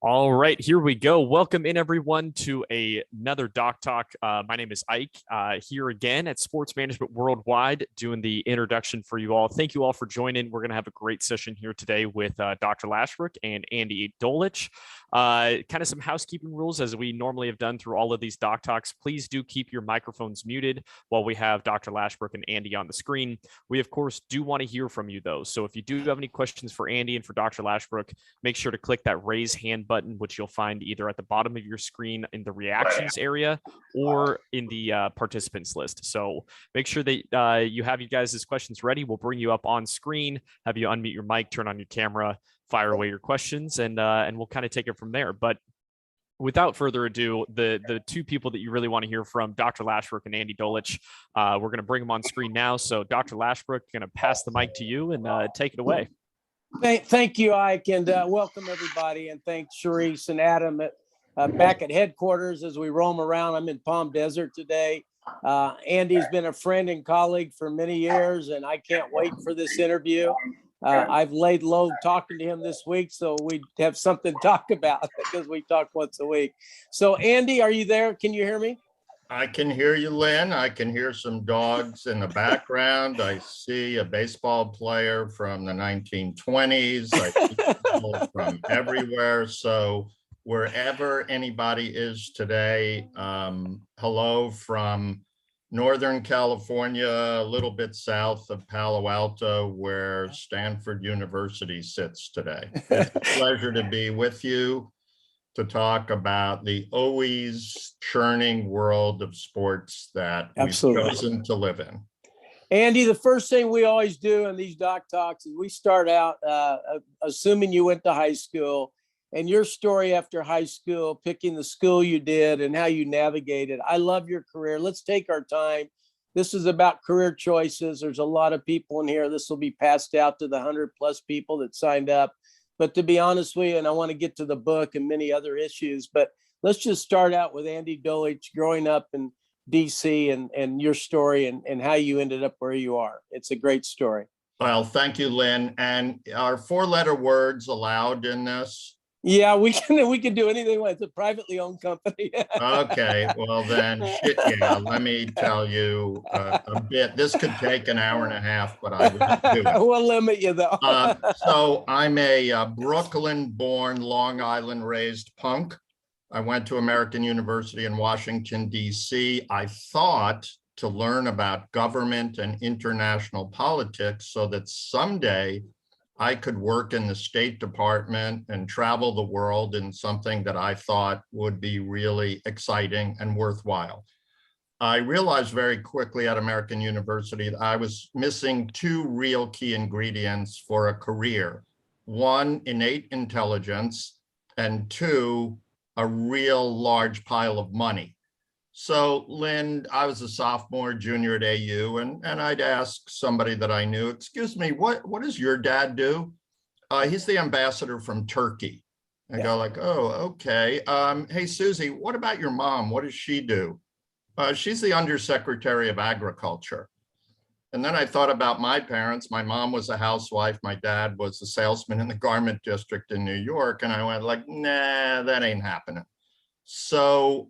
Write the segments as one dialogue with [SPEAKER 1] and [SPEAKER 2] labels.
[SPEAKER 1] All right, here we go. Welcome in everyone to another Doc Talk. My name is Ike, here again at Sports Management Worldwide, doing the introduction for you all. Thank you all for joining. We're going to have a great session here today with Dr. Lashbrook and Andy Dolich. Kind of some housekeeping rules as we normally have done through all of these Doc Talks. Please do keep your microphones muted while we have Dr. Lashbrook and Andy on the screen. We, of course, do want to hear from you, though. So if you do have any questions for Andy and for Dr. Lashbrook, make sure to click that raise hand button, which you'll find either at the bottom of your screen in the reactions area or in the participants list. So make sure that you have you guys' questions ready. We'll bring you up on screen, have you unmute your mic, turn on your camera, fire away your questions, and we'll kind of take it from there. But without further ado, the two people that you really want to hear from, Dr. Lashbrook and Andy Dolich, we're going to bring them on screen now. So Dr. Lashbrook, going to pass the mic to you and take it away.
[SPEAKER 2] Thank you, Ike, and welcome everybody. And thanks, Sharice and Adam back at headquarters as we roam around. I'm in Palm Desert today. Andy's been a friend and colleague for many years, and I can't wait for this interview. I've laid low talking to him this week, so we have something to talk about because we talk once a week. So, Andy, are you there? Can you hear me?
[SPEAKER 3] I can hear you, Lynn. I can hear some dogs in the background. I see a baseball player from the 1920s. I see people from everywhere. So wherever anybody is today, hello from Northern California, a little bit south of Palo Alto, where Stanford University sits today. It's a pleasure to be with you to talk about the always churning world of sports that we've chosen to live in.
[SPEAKER 2] Andy, the first thing we always do in these Doc Talks is we start out assuming you went to high school and your story after high school, picking the school you did and how you navigated. I love your career. Let's take our time. This is about career choices. There's a lot of people in here. This will be passed out to the 100+ people that signed up. But to be honest with you, and I want to get to the book and many other issues, but let's just start out with Andy Dolich growing up in DC and your story and how you ended up where you are. It's a great story.
[SPEAKER 3] Well, thank you, Lynn. And are 4-letter words allowed in this?
[SPEAKER 2] Yeah, we can do anything. It's a privately owned company.
[SPEAKER 3] Okay, well then, yeah, let me tell you a bit. This could take an hour and a half, but I won't do it.
[SPEAKER 2] We'll limit you though.
[SPEAKER 3] So I'm a Brooklyn-born, Long Island-raised punk. I went to American University in Washington, D.C. I thought to learn about government and international politics so that someday I could work in the State Department and travel the world in something that I thought would be really exciting and worthwhile. I realized very quickly at American University that I was missing two real key ingredients for a career. One, innate intelligence, and two, a real large pile of money. So, Lynn, I was a sophomore, junior at AU, and I'd ask somebody that I knew, excuse me, what does your dad do? He's the ambassador from Turkey. I go like, oh, okay. Hey, Susie, what about your mom? What does she do? She's the undersecretary of agriculture. And then I thought about my parents. My mom was a housewife. My dad was a salesman in the garment district in New York. And I went like, nah, that ain't happening. So,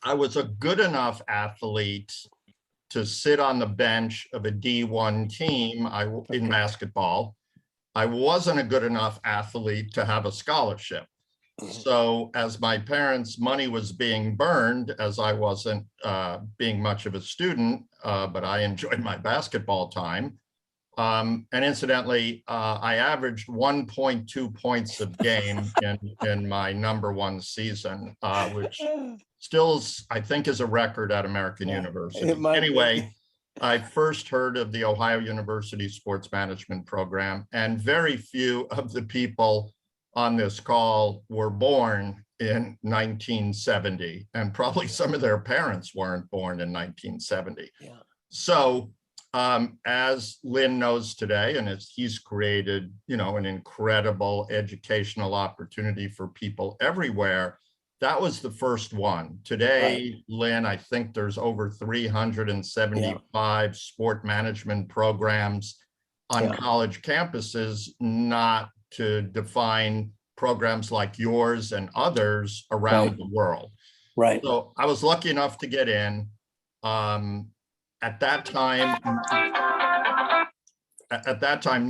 [SPEAKER 3] I was a good enough athlete to sit on the bench of a D1 team in basketball. I wasn't a good enough athlete to have a scholarship. So as my parents' money was being burned, as I wasn't being much of a student, but I enjoyed my basketball time. And incidentally, I averaged 1.2 points a game in my #1 season, which still, I think, is a record at American University. Anyway, I first heard of the Ohio University Sports Management Program, and very few of the people on this call were born in 1970, and probably some of their parents weren't born in 1970. Yeah. So, as Lynn knows today, and as he's created, an incredible educational opportunity for people everywhere, that was the first one. Today, right, Lynn, I think there's over 375 sport management programs on college campuses, not to define programs like yours and others around the world.
[SPEAKER 2] Right.
[SPEAKER 3] So I was lucky enough to get in. At that time,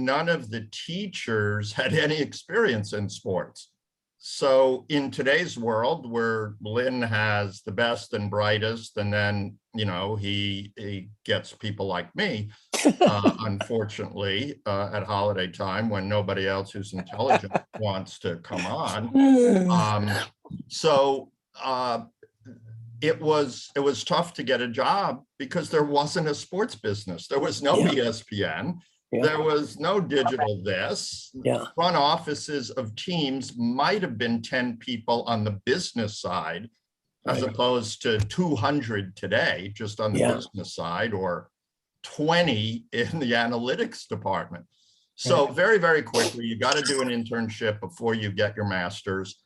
[SPEAKER 3] none of the teachers had any experience in sports. So in today's world, where Lynn has the best and brightest, and then, you know, he gets people like me, unfortunately, at holiday time when nobody else who's intelligent wants to come on. It was tough to get a job because there wasn't a sports business. There was no ESPN.
[SPEAKER 2] Yeah.
[SPEAKER 3] There was no digital this.
[SPEAKER 2] Yeah.
[SPEAKER 3] Front offices of teams might have been 10 people on the business side, as opposed to 200 today, just on the business side, or 20 in the analytics department. So very, very quickly, you got to do an internship before you get your master's.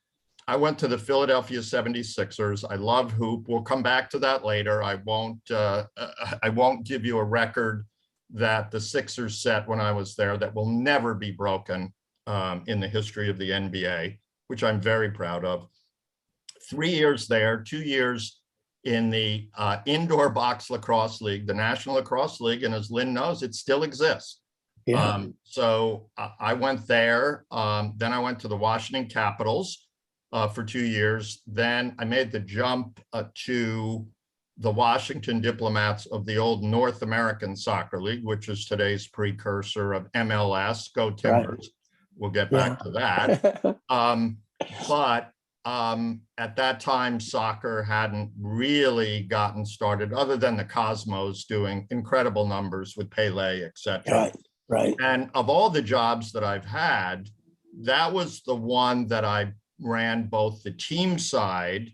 [SPEAKER 3] I went to the Philadelphia 76ers. I love hoop. We'll come back to that later. I won't give you a record that the Sixers set when I was there that will never be broken in the history of the NBA, which I'm very proud of. 3 years there, 2 years in the indoor box lacrosse league, the National Lacrosse League, and as Lynn knows, it still exists. So I went there. Then I went to the Washington Capitals for 2 years. Then I made the jump to the Washington Diplomats of the old North American Soccer League, which is today's precursor of MLS. Go Timbers. We'll get back to that. But at that time, soccer hadn't really gotten started, other than the Cosmos doing incredible numbers with Pele, etc.
[SPEAKER 2] Right.
[SPEAKER 3] And of all the jobs that I've had, that was the one that I ran both the team side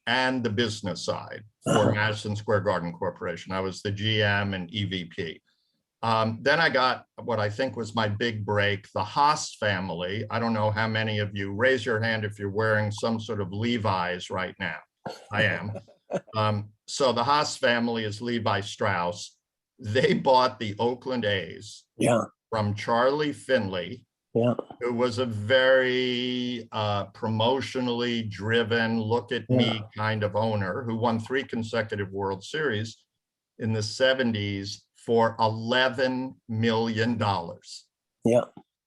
[SPEAKER 3] and the business side for Madison Square Garden Corporation. I was the GM and EVP. Then I got what I think was my big break, the Haas family. I don't know how many of you, raise your hand if you're wearing some sort of Levi's right now. I am. So the Haas family is Levi Strauss. They bought the Oakland A's from Charlie Finley, who was a very promotionally driven, look at me kind of owner, who won 3 consecutive World Series in the 70s for $11 million.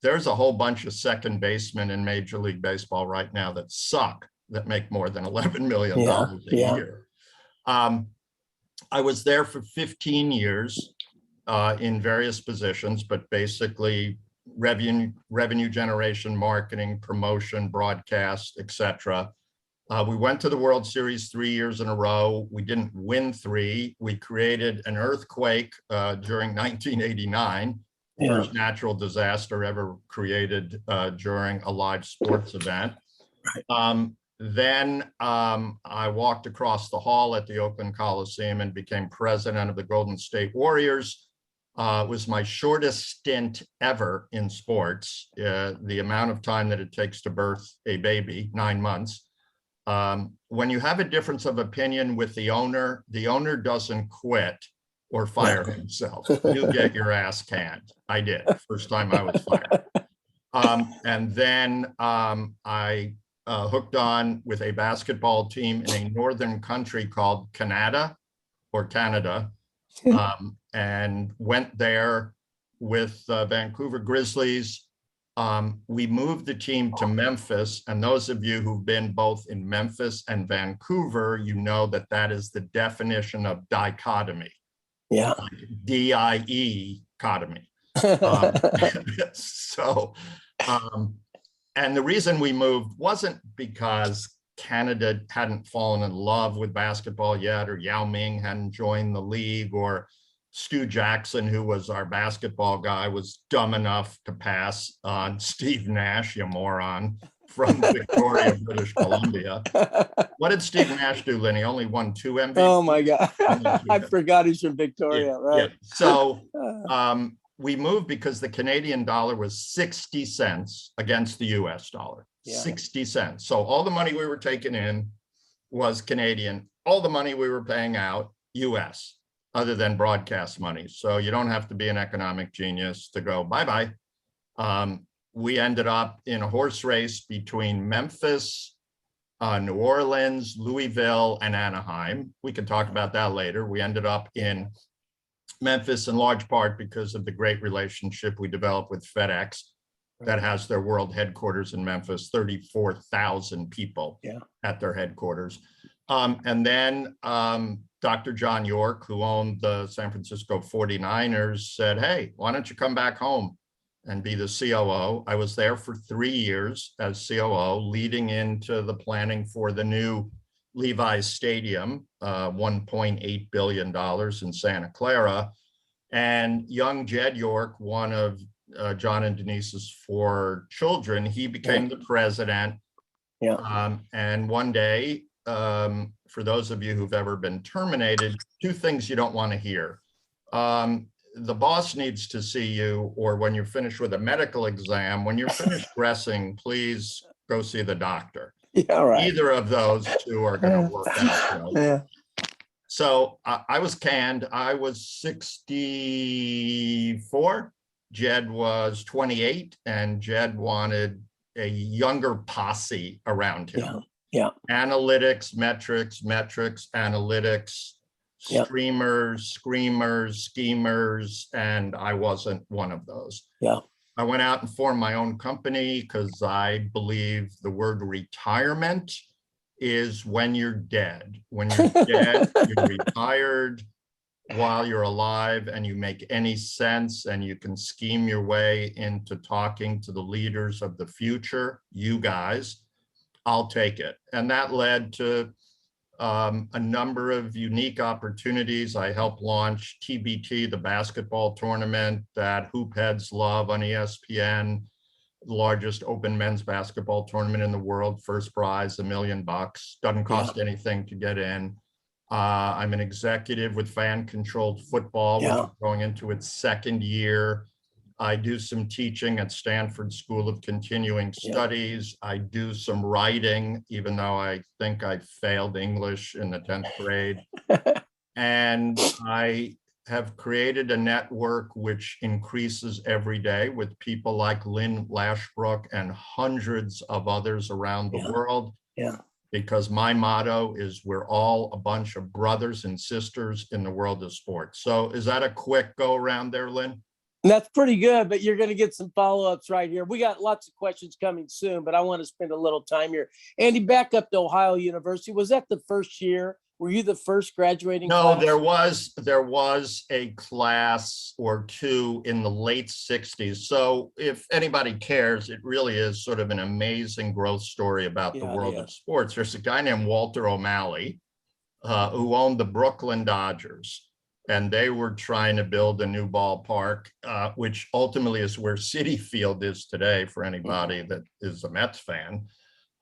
[SPEAKER 3] There's a whole bunch of second basemen in Major League Baseball right now that suck, that make more than $11 million a year. I was there for 15 years in various positions, but basically revenue generation, marketing, promotion, broadcast, etc. We went to the World Series 3 years in a row. We didn't win 3. We created an earthquake during 1989, first natural disaster ever created during a live sports event. Then I walked across the hall at the Oakland Coliseum and became president of the Golden State Warriors. It was my shortest stint ever in sports. The amount of time that it takes to birth a baby, 9 months. When you have a difference of opinion with the owner doesn't quit or fire himself. You get your ass canned. I did, first time I was fired. And then I hooked on with a basketball team in a northern country called Canada, and went there with Vancouver Grizzlies. We moved the team to Memphis, and those of you who've been both in Memphis and Vancouver, you know that that is the definition of dichotomy. Like D-I-E -cotomy. And the reason we moved wasn't because Canada hadn't fallen in love with basketball yet, or Yao Ming hadn't joined the league, or Stu Jackson, who was our basketball guy, was dumb enough to pass on Steve Nash, you moron, from Victoria, British Columbia. What did Steve Nash do, Lynn? He only won 2 MVPs.
[SPEAKER 2] Oh my God. I forgot he's from Victoria, right?
[SPEAKER 3] So we moved because the Canadian dollar was 60 cents against the US dollar. 60 cents. So all the money we were taking in was Canadian. All the money we were paying out, US, other than broadcast money. So you don't have to be an economic genius to go bye-bye. we ended up in a horse race between Memphis, New Orleans, Louisville, and Anaheim. We can talk about that later. We ended up in Memphis in large part because of the great relationship we developed with FedEx that has their world headquarters in Memphis, 34,000 people at their headquarters. And then Dr. John York, who owned the San Francisco 49ers, said, hey, why don't you come back home and be the COO? I was there for 3 years as COO, leading into the planning for the new Levi's Stadium, $1.8 billion in Santa Clara. And young Jed York, one of John and Denise's 4 children, he became the president. And one day, for those of you who've ever been terminated, 2 things you don't want to hear. The boss needs to see you, or when you're finished with a medical exam, when you're finished dressing, please go see the doctor. Either of those 2 are going to work out. So I was canned. I was 64. Jed was 28, and Jed wanted a younger posse around him. Analytics, metrics, analytics, streamers, screamers, schemers, and I wasn't one of those. I went out and formed my own company because I believe the word retirement is when you're dead. When you're dead, you're retired. While you're alive and you make any sense and you can scheme your way into talking to the leaders of the future, you guys, I'll take it. And that led to a number of unique opportunities. I helped launch TBT, the basketball tournament that hoopheads love on ESPN, the largest open men's basketball tournament in the world. First prize, $1 million. Doesn't cost anything to get in. I'm an executive with fan-controlled football, which is going into its 2nd year. I do some teaching at Stanford School of Continuing Studies. I do some writing, even though I think I failed English in the 10th grade. And I have created a network which increases every day with people like Lynn Lashbrook and hundreds of others around the world. Because my motto is we're all a bunch of brothers and sisters in the world of sports. So is that a quick go around there, Lynn?
[SPEAKER 2] That's pretty good, but you're going to get some follow-ups right here. We got lots of questions coming soon, but I want to spend a little time here. Andy, back up to Ohio University. Was that the first year? Were you the first graduating
[SPEAKER 3] No,
[SPEAKER 2] class?
[SPEAKER 3] there was a class or 2 in the late 60s. So if anybody cares, it really is sort of an amazing growth story about the world of sports. There's a guy named Walter O'Malley who owned the Brooklyn Dodgers, and they were trying to build a new ballpark, which ultimately is where Citi Field is today for anybody that is a Mets fan.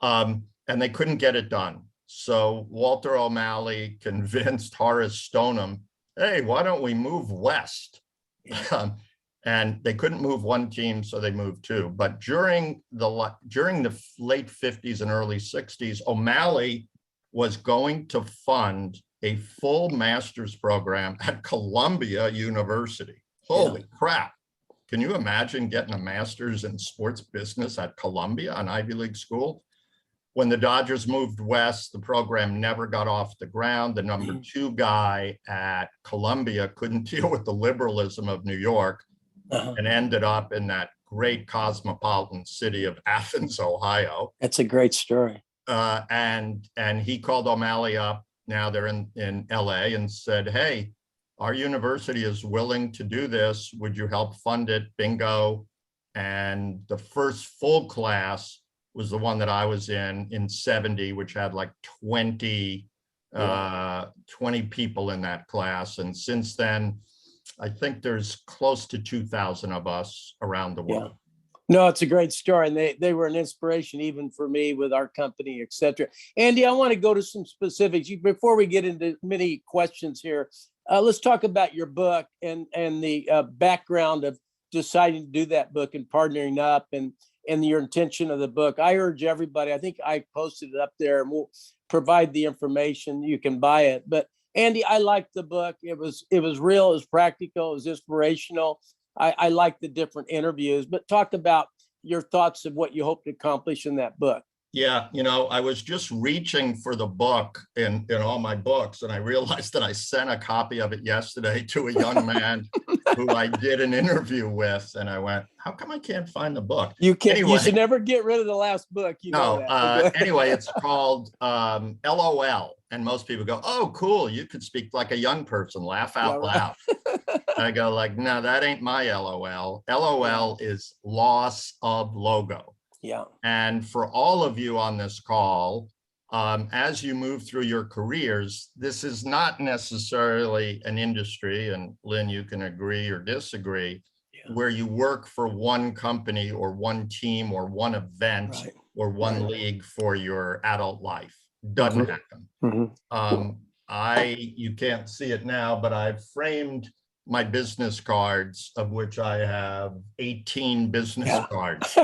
[SPEAKER 3] And they couldn't get it done. So Walter O'Malley convinced Horace Stoneham, hey, why don't we move west? And they couldn't move 1 team, so they moved 2. But during the late 50s and early 60s, O'Malley was going to fund a full master's program at Columbia University. Holy crap. Can you imagine getting a master's in sports business at Columbia, an Ivy League school? When the Dodgers moved west, the program never got off the ground. The number 2 guy at Columbia couldn't deal with the liberalism of New York and ended up in that great cosmopolitan city of Athens, Ohio.
[SPEAKER 2] That's a great story.
[SPEAKER 3] And he called O'Malley up. Now they're in LA, and said, hey, our university is willing to do this. Would you help fund it? Bingo. And the first full class was the one that I was in 70, which had like 20 people in that class. And since then, I think there's close to 2,000 of us around the world.
[SPEAKER 2] No, it's a great story. And they were an inspiration even for me with our company, et cetera. Andy, I want to go to some specifics. Before we get into many questions here, let's talk about your book and the background of deciding to do that book and partnering up and your intention of the book. I urge everybody, I think I posted it up there, and we'll provide the information. You can buy it. But Andy, I liked the book. It was real, it was practical, it was inspirational. I liked the different interviews, but talk about your thoughts of what you hope to accomplish in that book.
[SPEAKER 3] Yeah, I was just reaching for the book in all my books, and I realized that I sent a copy of it yesterday to a young man who I did an interview with, and I went, how come I can't find the book?
[SPEAKER 2] You can't.
[SPEAKER 3] Anyway,
[SPEAKER 2] you should never get rid of the last book.
[SPEAKER 3] No, anyway, it's called LOL, and most people go, oh, cool, you could speak like a young person, laugh out loud. I go like, no, that ain't my LOL. LOL is loss of logo.
[SPEAKER 2] Yeah.
[SPEAKER 3] And for all of you on this call, as you move through your careers, this is not necessarily an industry, and Lynn, you can agree or disagree, where you work for one company or one team or one event or one league for your adult life. Doesn't happen. You can't see it now, but I've framed my business cards, of which I have 18 business cards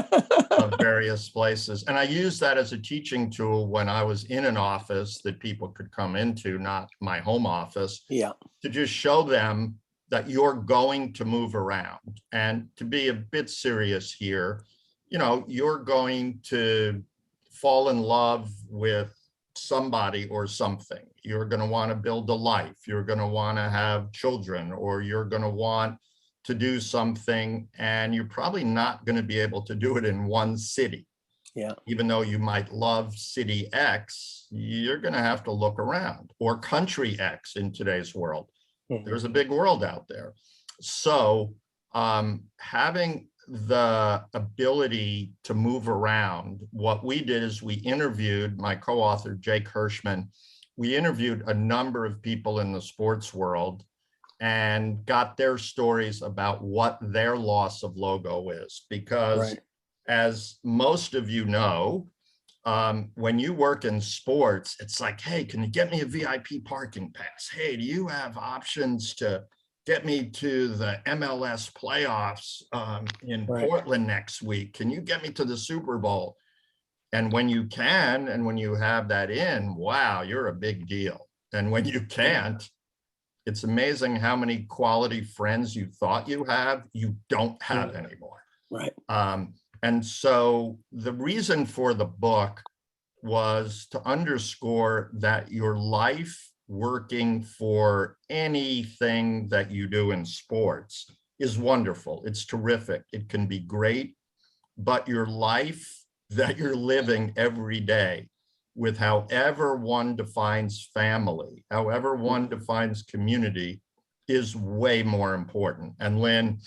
[SPEAKER 3] of various places. And I use that as a teaching tool when I was in an office that people could come into, not my home office, to just show them that you're going to move around. And to be a bit serious here, you're going to fall in love with somebody or something. You're going to want to build a life. You're going to want to have children, or you're going to want to do something, and you're probably not going to be able to do it in one city. Even though you might love city X, you're going to have to look around, or country X in today's world. There's a big world out there. So having the ability to move around, what we did is we interviewed my co-author, Jake Hirschman. We interviewed a number of people in the sports world and got their stories about what their loss of logo is. Because as most of you know, when you work in sports, it's like, hey, can you get me a VIP parking pass? Hey, do you have options to get me to the MLS playoffs in Portland next week? Can you get me to the Super Bowl? And when you can, and when you have that in, wow, you're a big deal. And when you can't, it's amazing how many quality friends you thought you have, you don't have anymore. And so the reason for the book was to underscore that your life working for anything that you do in sports is wonderful. It's terrific. It can be great, but your life that you're living every day, with however one defines family, however one defines community, is way more important. And Lynn,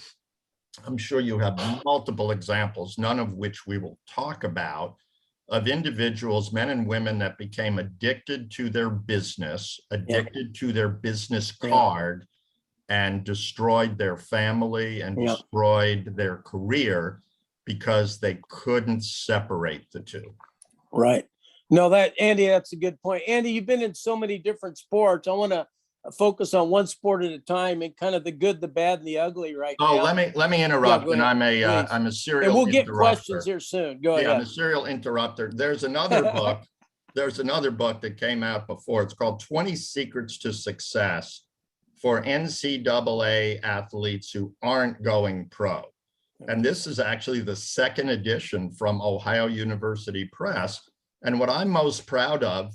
[SPEAKER 3] I'm sure you have multiple examples, none of which we will talk about, of individuals, men and women, that became addicted to their business, addicted to their business card, and destroyed their family and destroyed their career because they couldn't separate the two.
[SPEAKER 2] No, Andy, that's a good point. Andy, you've been in so many different sports. I want to focus on one sport at a time, and kind of the good, the bad, and the ugly now.
[SPEAKER 3] Let me interrupt. And I'm a serial
[SPEAKER 2] and we'll get
[SPEAKER 3] interrupter.
[SPEAKER 2] Questions here soon. Go ahead.
[SPEAKER 3] I'm a serial interrupter. There's another book. There's another book that came out before. It's called 20 Secrets to Success for NCAA athletes who aren't going pro. And this is actually the second edition from Ohio University Press. And what I'm most proud of,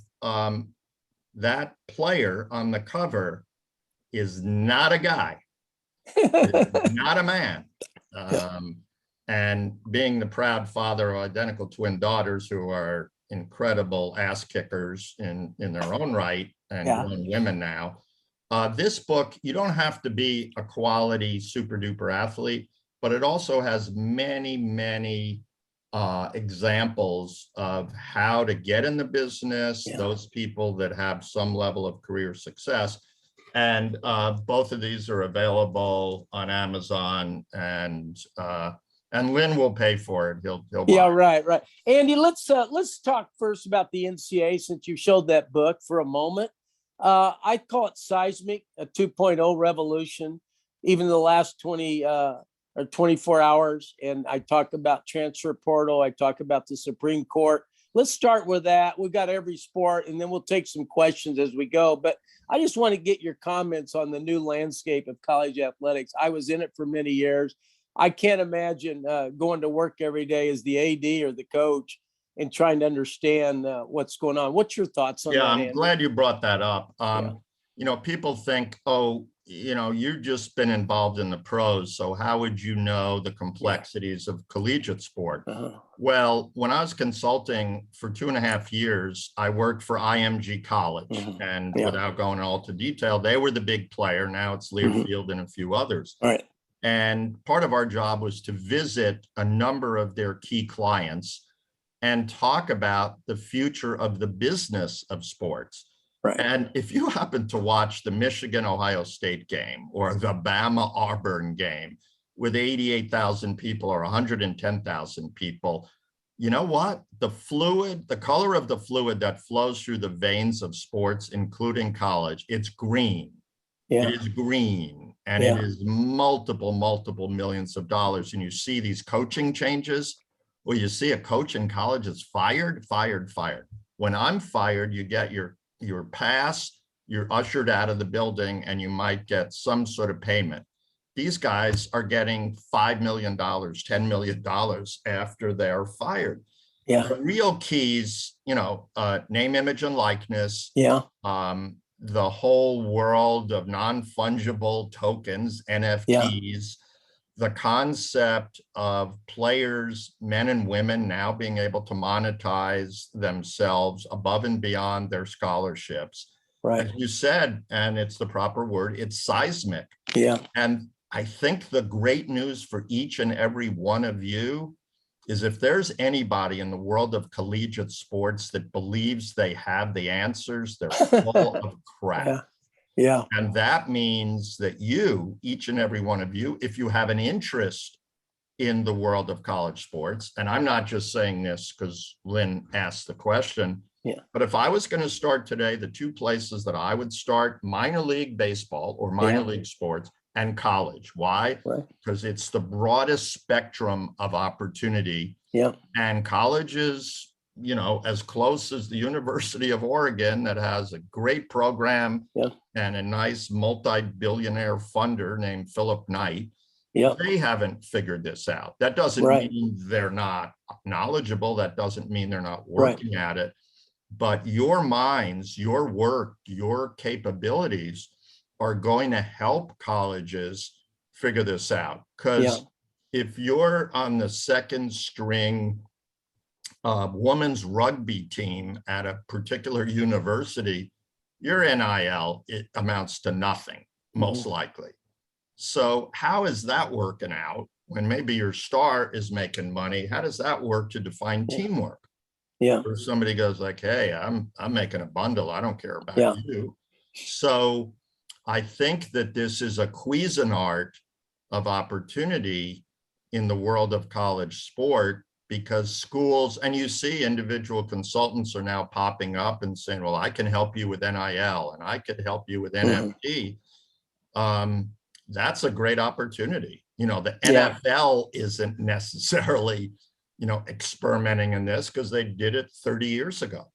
[SPEAKER 3] that player on the cover is not a guy, not a man. And being the proud father of identical twin daughters who are incredible ass kickers in their own right, and grown women now. This book, you don't have to be a quality super duper athlete, but it also has many, many examples of how to get in the business, those people that have some level of career success. And both of these are available on Amazon, and Lynn will pay for it. He'll buy it.
[SPEAKER 2] Right. Andy, let's talk first about the NCAA, since you showed that book for a moment. I call it seismic, a 2.0 revolution, even the last 20 or 24 hours. And I talk about transfer portal. I talk about the Supreme Court. Let's start with that. We've got every sport, and then we'll take some questions as we go. But I just want to get your comments on the new landscape of college athletics. I was in it for many years. I can't imagine going to work every day as the AD or the coach and trying to understand what's going on. What's your thoughts on that,
[SPEAKER 3] I'm
[SPEAKER 2] Andy?
[SPEAKER 3] glad you brought that up.
[SPEAKER 2] Yeah.
[SPEAKER 3] You know, people think, oh, you know, you've just been involved in the pros, so how would you know the complexities of collegiate sport? Well, when I was consulting for 2.5 years, I worked for IMG College, and without going all to detail, they were the big player. Now it's Learfield and a few others.
[SPEAKER 2] Right.
[SPEAKER 3] And part of our job was to visit a number of their key clients and talk about the future of the business of sports.
[SPEAKER 2] Right.
[SPEAKER 3] And if you happen to watch the Michigan-Ohio State game or the Bama-Auburn game with 88,000 people or 110,000 people, you know what? The fluid, the color of the fluid that flows through the veins of sports, including college, it's green.
[SPEAKER 2] Yeah.
[SPEAKER 3] It is green, and it is multiple millions of dollars. And you see these coaching changes. Well, you see a coach in college is fired. When I'm fired, you get your pass, you're ushered out of the building, and you might get some sort of payment. These guys are getting $5 million, $10 million after they're fired.
[SPEAKER 2] Yeah.
[SPEAKER 3] The real keys, you know, name, image, and likeness.
[SPEAKER 2] Yeah.
[SPEAKER 3] The whole world of non-fungible tokens, NFTs, the concept of players, men and women, now being able to monetize themselves above and beyond their scholarships.
[SPEAKER 2] Right.
[SPEAKER 3] As you said, and it's the proper word, it's seismic.
[SPEAKER 2] Yeah.
[SPEAKER 3] And I think the great news for each and every one of you is if there's anybody in the world of collegiate sports that believes they have the answers, they're full of crap.
[SPEAKER 2] Yeah.
[SPEAKER 3] And that means that you, each and every one of you, if you have an interest in the world of college sports, and I'm not just saying this because Lynn asked the question, but if I was going to start today, the two places that I would start, minor league baseball or minor league sports and college. Why? Because it's the broadest spectrum of opportunity. And college is, you know, as close as the University of Oregon that has a great program and a nice multi-billionaire funder named Philip Knight. They haven't figured this out. That doesn't mean they're not knowledgeable. That doesn't mean they're not working at it. But your minds, your work, your capabilities are going to help colleges figure this out. Because if you're on the second string women's rugby team at a particular university, your NIL, it amounts to nothing, most likely. So how is that working out when maybe your star is making money? How does that work to define teamwork? Or somebody goes like, hey, I'm making a bundle. I don't care about you. So I think that this is a Cuisinart of opportunity in the world of college sport, because schools, and you see individual consultants are now popping up and saying, well, I can help you with NIL and I could help you with NFT. That's a great opportunity. You know, the NFL isn't necessarily, you know, experimenting in this because they did it 30 years ago.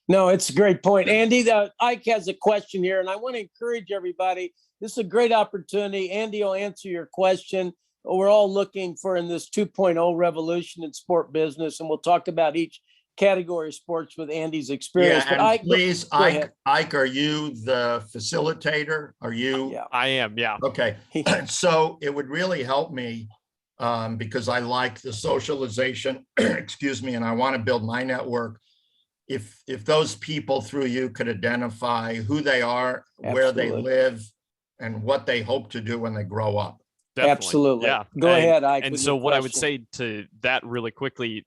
[SPEAKER 2] No, it's a great point. Andy, Ike has a question here, and I want to encourage everybody. This is a great opportunity. Andy will answer your question. We're all looking for in this 2.0 revolution in sport business, and we'll talk about each category of sports with Andy's experience.
[SPEAKER 3] But Ike, please, Ike, are you the facilitator? Are you?
[SPEAKER 1] I am,
[SPEAKER 3] Okay. So it would really help me because I like the socialization, excuse me, and I want to build my network. If those people through you could identify who they are, where they live, and what they hope to do when they grow up.
[SPEAKER 1] Definitely.
[SPEAKER 2] Absolutely. Go ahead, Ike.
[SPEAKER 1] And so what I would say to that really quickly,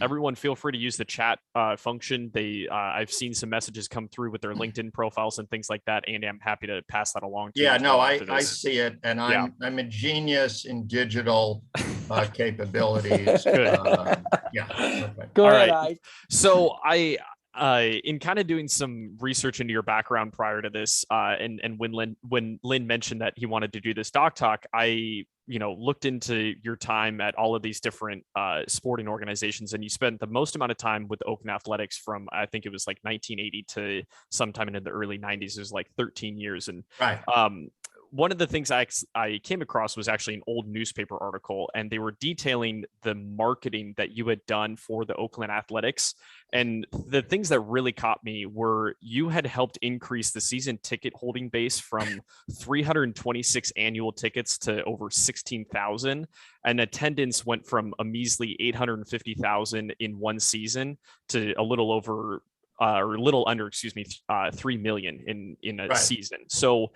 [SPEAKER 1] everyone feel free to use the chat function. I've seen some messages come through with their LinkedIn profiles and things like that. Andy, I'm happy to pass that along to you.
[SPEAKER 3] I see it. And I'm a genius in digital capabilities.
[SPEAKER 1] Good.
[SPEAKER 2] Go ahead, Ike.
[SPEAKER 1] So in kind of doing some research into your background prior to this, and when Lynn mentioned that he wanted to do this doc talk, I looked into your time at all of these different sporting organizations, and you spent the most amount of time with Oakland Athletics from, I think it was like 1980 to sometime into the early 90s. It was like 13 years. And one of the things I came across was actually an old newspaper article, and they were detailing the marketing that you had done for the Oakland Athletics. And the things that really caught me were you had helped increase the season ticket holding base from 326 annual tickets to over 16,000, and attendance went from a measly 850,000 in one season to a little over or a little under, 3 million in a season. So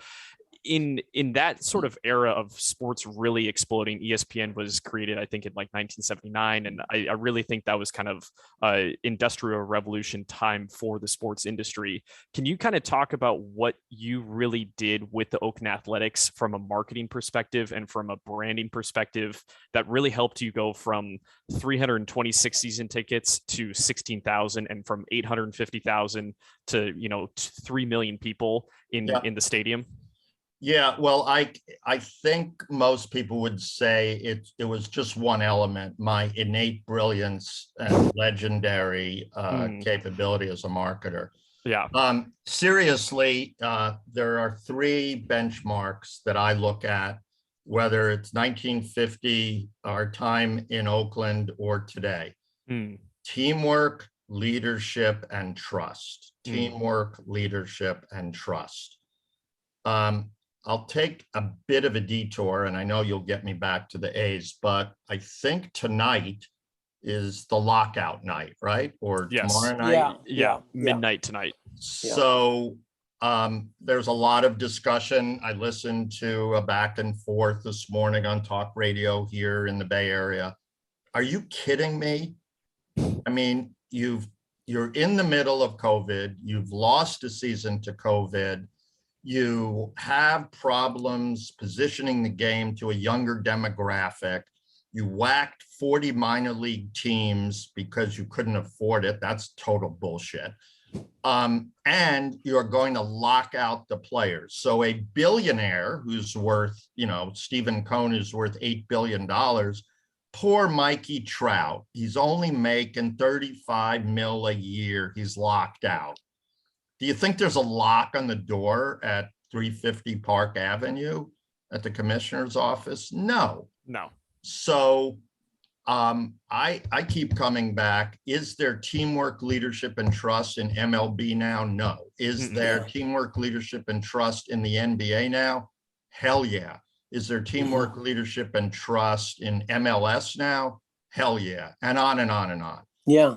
[SPEAKER 1] in that sort of era of sports really exploding, ESPN was created, I think, in like 1979. And I really think that was kind of industrial revolution time for the sports industry. Can you kind of talk about what you really did with the Oakland Athletics from a marketing perspective and from a branding perspective that really helped you go from 326 season tickets to 16,000 and from 850,000 to, 3 million people in the stadium?
[SPEAKER 3] Yeah, well, I think most people would say it was just one element, my innate brilliance and legendary capability as a marketer.
[SPEAKER 1] Yeah.
[SPEAKER 3] Seriously, there are three benchmarks that I look at, whether it's 1950, our time in Oakland, or today. Teamwork, leadership, and trust. Teamwork, leadership, and trust. I'll take a bit of a detour, and I know you'll get me back to the A's, but I think tonight is the lockout night, right? Or tomorrow night?
[SPEAKER 1] Yeah. Midnight tonight.
[SPEAKER 3] So there's a lot of discussion. I listened to a back and forth this morning on talk radio here in the Bay Area. Are you kidding me? I mean, you're in the middle of COVID. You've lost a season to COVID. You have problems positioning the game to a younger demographic. You whacked 40 minor league teams because you couldn't afford it. That's total bullshit. And you're going to lock out the players. So a billionaire who's worth, Stephen Cohn is worth $8 billion. Poor Mikey Trout. He's only making 35 mil a year. He's locked out. Do you think there's a lock on the door at 350 Park Avenue at the commissioner's office? No. So I keep coming back. Is there teamwork, leadership, and trust in MLB now? No. Is there teamwork, leadership, and trust in the NBA now? Hell yeah. Is there teamwork, leadership, and trust in MLS now? Hell yeah. And on and on and on.
[SPEAKER 2] Yeah.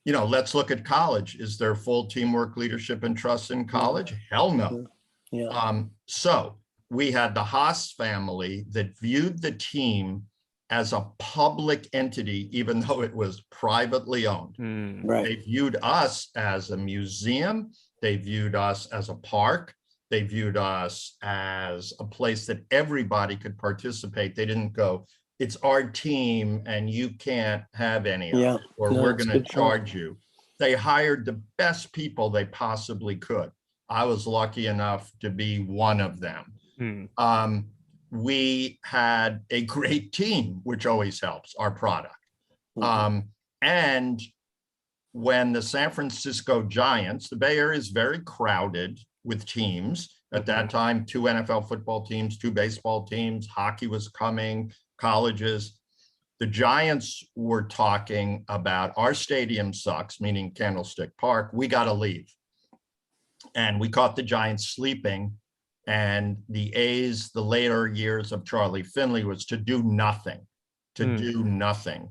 [SPEAKER 3] Let's look at college. Is there full teamwork, leadership, and trust in college? Hell no.
[SPEAKER 2] Yeah.
[SPEAKER 3] So we had the Haas family that viewed the team as a public entity, even though it was privately owned.
[SPEAKER 2] Right.
[SPEAKER 3] They viewed us as a museum. They viewed us as a park. They viewed us as a place that everybody could participate. They didn't go, it's our team and you can't have any of it, or we're going to charge you. They hired the best people they possibly could. I was lucky enough to be one of them. We had a great team, which always helps, our product. And when the San Francisco Giants, the Bay Area is very crowded with teams. At that time, 2 NFL football teams, 2 baseball teams, hockey was coming, colleges. The Giants were talking about our stadium sucks, meaning Candlestick Park. We got to leave. And we caught the Giants sleeping. And the A's, the later years of Charlie Finley, was to do nothing, do nothing.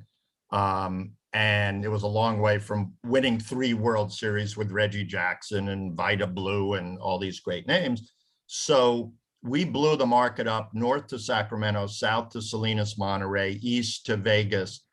[SPEAKER 3] And it was a long way from winning 3 World Series with Reggie Jackson and Vida Blue and all these great names. So we blew the market up north to Sacramento, south to Salinas, Monterey, east to Vegas,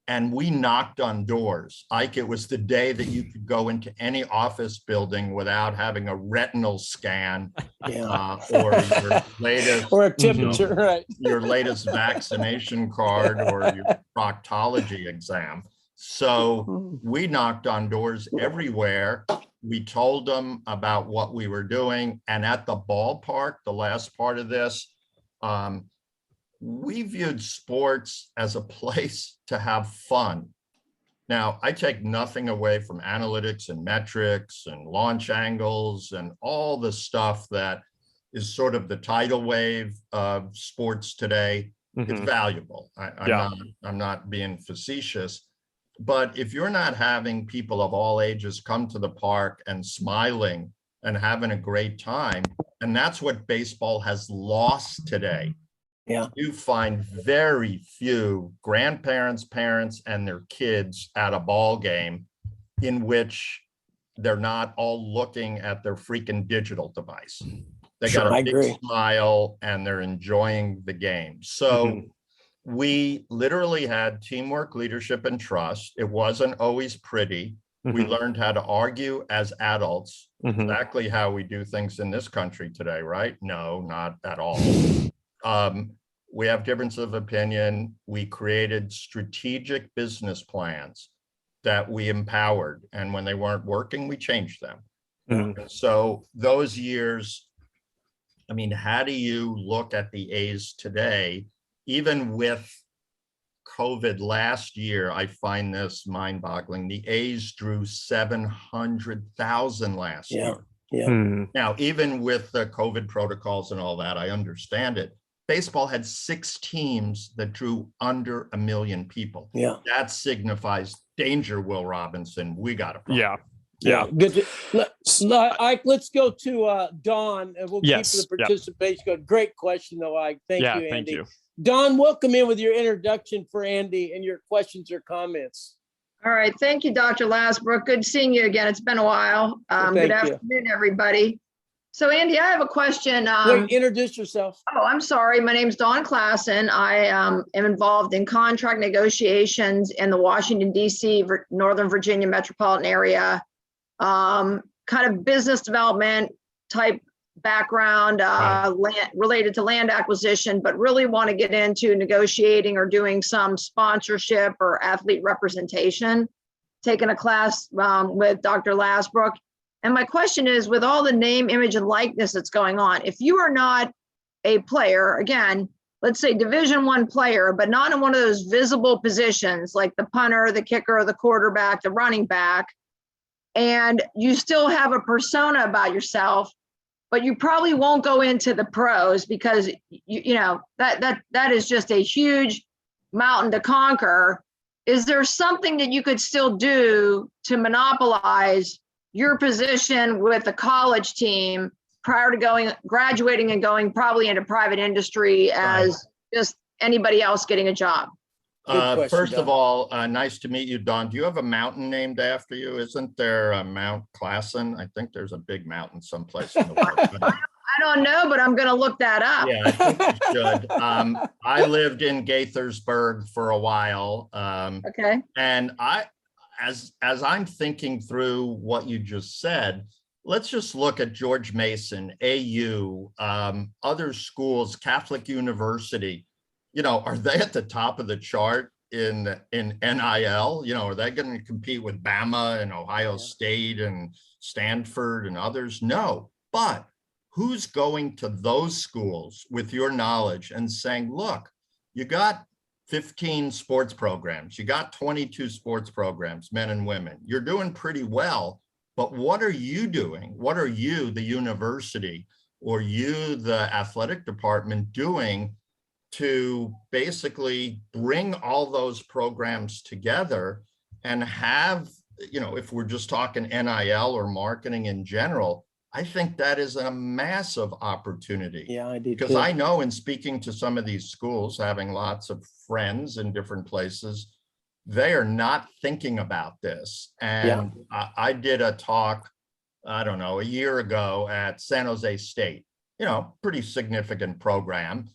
[SPEAKER 3] and we knocked on doors. Ike, it was the day that you could go into any office building without having a retinal scan or your latest,
[SPEAKER 2] or a temperature, right?
[SPEAKER 3] Your latest vaccination card or your proctology exam. So we knocked on doors everywhere. We told them about what we were doing. And at the ballpark, the last part of this, we viewed sports as a place to have fun. Now, I take nothing away from analytics and metrics and launch angles and all the stuff that is sort of the tidal wave of sports today. It's valuable. I'm not being facetious, but if you're not having people of all ages come to the park and smiling and having a great time, and that's what baseball has lost today.
[SPEAKER 2] Yeah.
[SPEAKER 3] You find very few grandparents, parents, and their kids at a ball game in which they're not all looking at their freaking digital device. They got a big smile and they're enjoying the game. So we literally had teamwork, leadership, and trust. It wasn't always pretty. We learned how to argue as adults, exactly how we do things in this country today, right? No, not at all. We have difference of opinion. We created strategic business plans that we empowered. And when they weren't working, we changed them. So those years, I mean, how do you look at the A's today, even with COVID last year? I find this mind-boggling. The A's drew 700,000 last year. Now, even with the COVID protocols and all that, I understand it. Baseball had 6 teams that drew under 1 million people. That signifies danger, Will Robinson. We got a problem.
[SPEAKER 2] Good. Ike, let's go to Don, and we'll keep the participation going. Great question, though, Ike. Thank you, Andy.
[SPEAKER 1] Thank you.
[SPEAKER 2] Don, welcome in with your introduction for Andy and your questions or comments.
[SPEAKER 4] All right. Thank you, Dr. Lashbrook. Good seeing you again. It's been a while. Good afternoon, everybody. So, Andy, I have a question.
[SPEAKER 2] Wait, introduce yourself.
[SPEAKER 4] Oh, I'm sorry. My name's Dawn Klassen. I am involved in contract negotiations in the Washington, D.C., Northern Virginia metropolitan area. Kind of business development type background, related to land acquisition, but really want to get into negotiating or doing some sponsorship or athlete representation. Taking a class with Dr. Lashbrook. And my question is, with all the name, image, and likeness that's going on, if you are not a player, again, let's say Division I player, but not in one of those visible positions like the punter, the kicker, the quarterback, the running back, and you still have a persona about yourself, but you probably won't go into the pros because you know that is just a huge mountain to conquer. Is there something that you could still do to monopolize your position with the college team prior to graduating and going probably into private industry as just anybody else getting a job?
[SPEAKER 3] Question, first of all, nice to meet you, Don. Do you have a mountain named after you? Isn't there a Mount Klassen? I think there's a big mountain someplace in the world.
[SPEAKER 4] I don't know, but I'm going to look that up.
[SPEAKER 3] Yeah, I think you should. I lived in Gaithersburg for a while.
[SPEAKER 4] Okay.
[SPEAKER 3] And as I'm thinking through what you just said, let's just look at George Mason, AU, other schools, Catholic University. You know, are they at the top of the chart in NIL? You know, are they going to compete with Bama and Ohio State and Stanford and others? No, but who's going to those schools with your knowledge and saying, look, you got 15 sports programs, you got 22 sports programs, men and women, you're doing pretty well, but what are you doing? What are you, the university, or you, the athletic department, doing to basically bring all those programs together and have, you know, if we're just talking NIL or marketing in general, I think that is a massive opportunity.
[SPEAKER 2] Yeah, I do.
[SPEAKER 3] Because I know in speaking to some of these schools, having lots of friends in different places, they are not thinking about this. And I did a talk, I don't know, a year ago at San Jose State, you know, pretty significant program.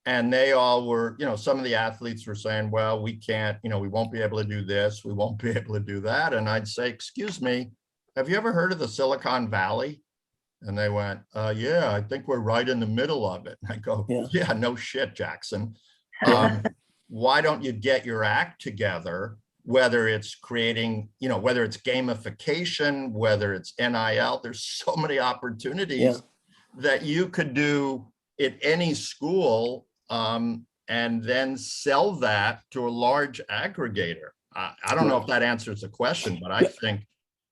[SPEAKER 3] And they all were, you know, some of the athletes were saying, well, we can't, you know, we won't be able to do this, we won't be able to do that. And I'd say, excuse me, have you ever heard of the Silicon Valley? And they went, yeah, I think we're right in the middle of it. And I go, yeah, no shit, Jackson. Why don't you get your act together, whether it's creating, you know, whether it's gamification, whether it's NIL, there's so many opportunities that you could do at any school and then sell that to a large aggregator. I don't know if that answers the question, but I think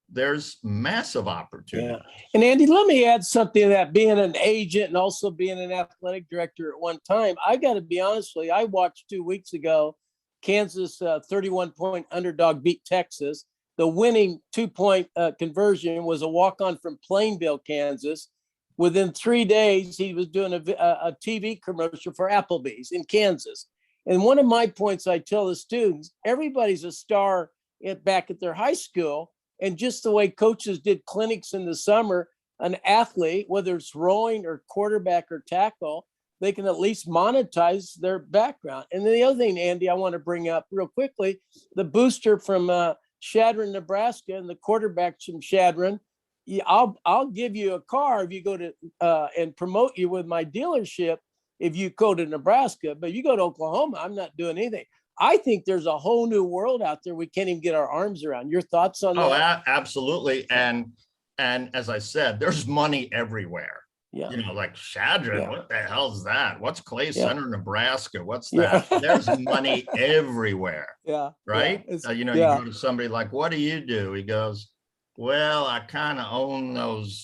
[SPEAKER 3] there's massive opportunity.
[SPEAKER 2] Yeah. And Andy, let me add something to that. Being an agent and also being an athletic director at one time, I got to be honest with you, I watched 2 weeks ago, Kansas 31-point underdog beat Texas. The winning 2-point conversion was a walk-on from Plainville, Kansas. Within 3 days, he was doing a TV commercial for Applebee's in Kansas. And one of my points I tell the students, everybody's a star back at their high school. And just the way coaches did clinics in the summer, an athlete, whether it's rowing or quarterback or tackle, they can at least monetize their background. And then the other thing, Andy, I want to bring up real quickly, the booster from Shadron, Nebraska, and the quarterbacks from Shadron. I'll give you a car if you go to and promote you with my dealership if you go to Nebraska. But you go to Oklahoma, I'm not doing anything. I think there's a whole new world out there we can't even get our arms around. Your thoughts on that?
[SPEAKER 3] Oh, absolutely. And as I said, there's money everywhere.
[SPEAKER 2] Yeah.
[SPEAKER 3] You know, like Shadron,
[SPEAKER 2] Yeah.
[SPEAKER 3] what the hell's that? What's Clay
[SPEAKER 2] Yeah.
[SPEAKER 3] Center, Nebraska? What's
[SPEAKER 2] Yeah.
[SPEAKER 3] that? There's money everywhere.
[SPEAKER 2] Yeah.
[SPEAKER 3] Right?
[SPEAKER 2] Yeah.
[SPEAKER 3] You
[SPEAKER 2] Yeah.
[SPEAKER 3] go to somebody like, what do you do? He goes, well, I kind of own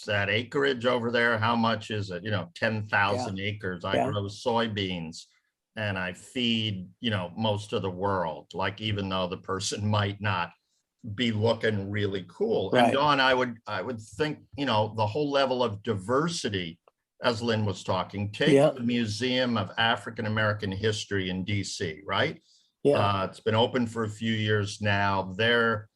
[SPEAKER 3] that acreage over there. How much is it? 10,000 acres. I grow soybeans and I feed, most of the world. Like, even though the person might not be looking really cool.
[SPEAKER 2] Right.
[SPEAKER 3] And Dawn, I would think, the whole level of diversity, as Lynn was talking, take the Museum of African American History in DC, right?
[SPEAKER 2] Yeah.
[SPEAKER 3] It's been open for a few years now. Their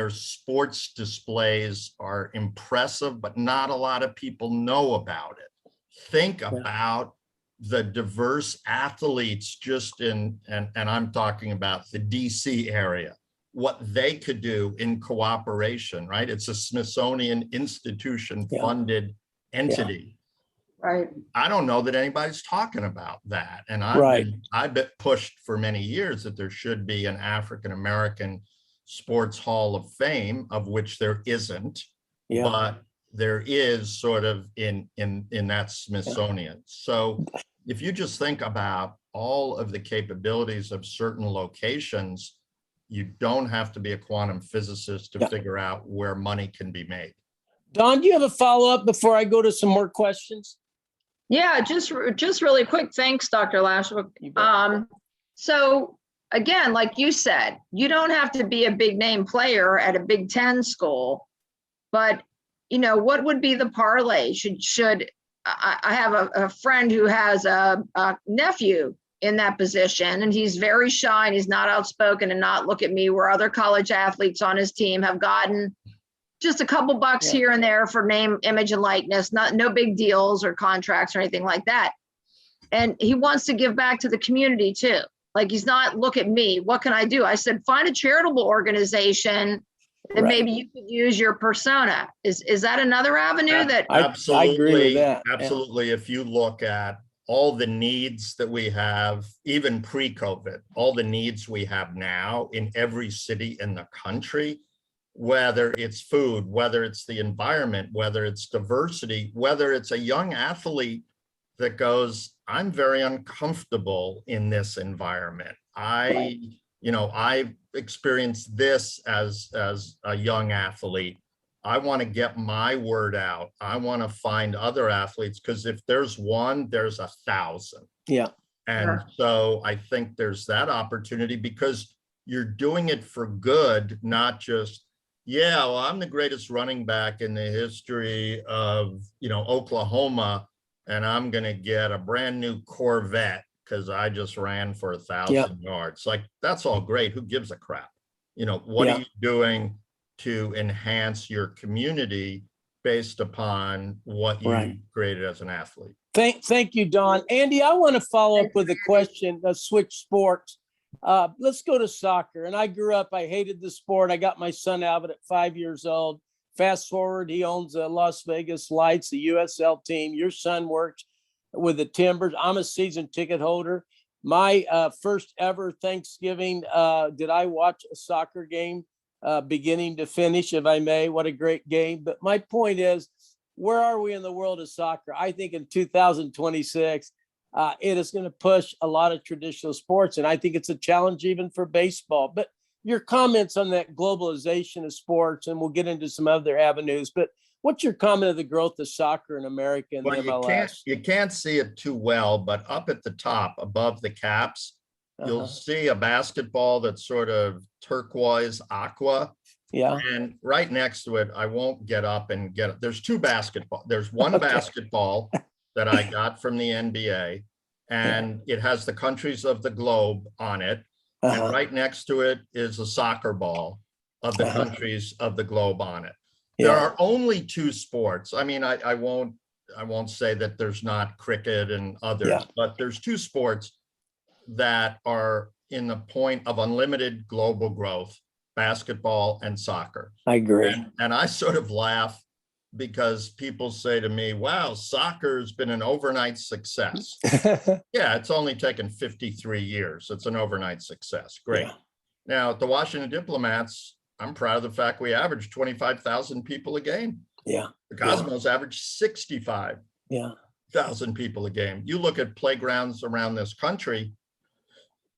[SPEAKER 3] sports displays are impressive, but not a lot of people know about it. Think about the diverse athletes just and I'm talking about the DC area, what they could do in cooperation, right? It's a Smithsonian Institution funded entity.
[SPEAKER 4] Right.
[SPEAKER 3] I don't know that anybody's talking about that. And I've been pushed for many years that there should be an African American Sports Hall of Fame, of which there isn't, but there is sort of in that Smithsonian. So if you just think about all of the capabilities of certain locations, you don't have to be a quantum physicist to figure out where money can be made.
[SPEAKER 2] Don, do you have a follow-up before I go to some more questions?
[SPEAKER 4] Yeah, just really quick. Thanks, Dr. Lashbrook. So again, like you said, you don't have to be a big name player at a Big Ten school, but what would be the parlay? Should I have a friend who has a nephew in that position, and he's very shy and he's not outspoken, and not look at me, where other college athletes on his team have gotten just a couple bucks here and there for name, image, and likeness, no big deals or contracts or anything like that. And he wants to give back to the community too. Like, he's not, look at me, what can I do? I said, find a charitable organization that maybe you could use your persona. Is that another avenue that?
[SPEAKER 3] Absolutely.
[SPEAKER 2] I agree with that.
[SPEAKER 3] Absolutely. Yeah. If you look at all the needs that we have, even pre-COVID, all the needs we have now in every city in the country, whether it's food, whether it's the environment, whether it's diversity, whether it's a young athlete that goes, I'm very uncomfortable in this environment. I've experienced this as a young athlete. I want to get my word out. I want to find other athletes, because if there's one, there's 1,000.
[SPEAKER 2] Yeah.
[SPEAKER 3] And so I think there's that opportunity, because you're doing it for good, not just, I'm the greatest running back in the history of, Oklahoma, and I'm going to get a brand new Corvette because I just ran for 1,000 yards. Like, that's all great. Who gives a crap? What are you doing to enhance your community based upon what you created as an athlete?
[SPEAKER 2] Thank you, Don. Andy, I want to follow up with a question. Let's switch sports. Let's go to soccer. And I grew up, I hated the sport. I got my son out of it at 5 years old. Fast forward, he owns the Las Vegas Lights, the USL team. Your son works with the Timbers. I'm a season ticket holder. My first ever Thanksgiving, did I watch a soccer game beginning to finish, if I may? What a great game. But my point is, where are we in the world of soccer? I think in 2026, it is going to push a lot of traditional sports. And I think it's a challenge even for baseball. But your comments on that globalization of sports, and we'll get into some other avenues, but what's your comment of the growth of soccer in America and the
[SPEAKER 3] Well,
[SPEAKER 2] MLS?
[SPEAKER 3] you can't see it too well, but up at the top above the caps, you'll see a basketball that's sort of turquoise aqua.
[SPEAKER 2] Yeah.
[SPEAKER 3] And right next to it, I won't get up and get it. There's two basketball. There's one basketball that I got from the NBA, and it has the countries of the globe on it. And right next to it is a soccer ball of the countries of the globe on it. There are only two sports. I mean, I won't say that there's not cricket and others, but there's two sports that are in the point of unlimited global growth: basketball and soccer.
[SPEAKER 2] I agree.
[SPEAKER 3] And I sort of laugh because people say to me, wow, soccer's been an overnight success. Yeah, it's only taken 53 years. It's an overnight success. Great.
[SPEAKER 2] Yeah.
[SPEAKER 3] Now, at the Washington Diplomats, I'm proud of the fact we average 25,000 people a game.
[SPEAKER 2] Yeah.
[SPEAKER 3] The Cosmos average 65,000 people a game. You look at playgrounds around this country,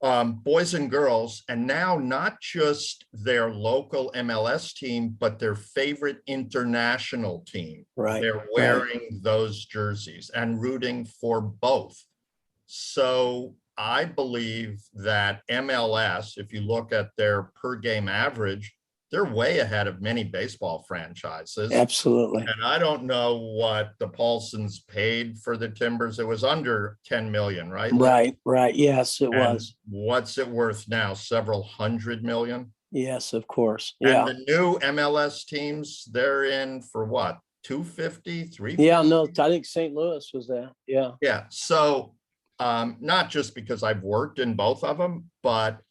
[SPEAKER 3] boys and girls, and now not just their local MLS team, but their favorite international team.
[SPEAKER 2] Right.
[SPEAKER 3] They're wearing those jerseys and rooting for both. So I believe that MLS, if you look at their per game average, they're way ahead of many baseball franchises.
[SPEAKER 2] Absolutely.
[SPEAKER 3] And I don't know what the Paulsons paid for the Timbers. It was under 10 million, right?
[SPEAKER 2] Right. Yes, it was.
[SPEAKER 3] What's it worth now? Several hundred million?
[SPEAKER 2] Yes, of course.
[SPEAKER 3] And the new MLS teams, they're in for what? 250, 350?
[SPEAKER 2] Yeah, no, I think St. Louis was that. Yeah.
[SPEAKER 3] Yeah. So not just because I've worked in both of them, but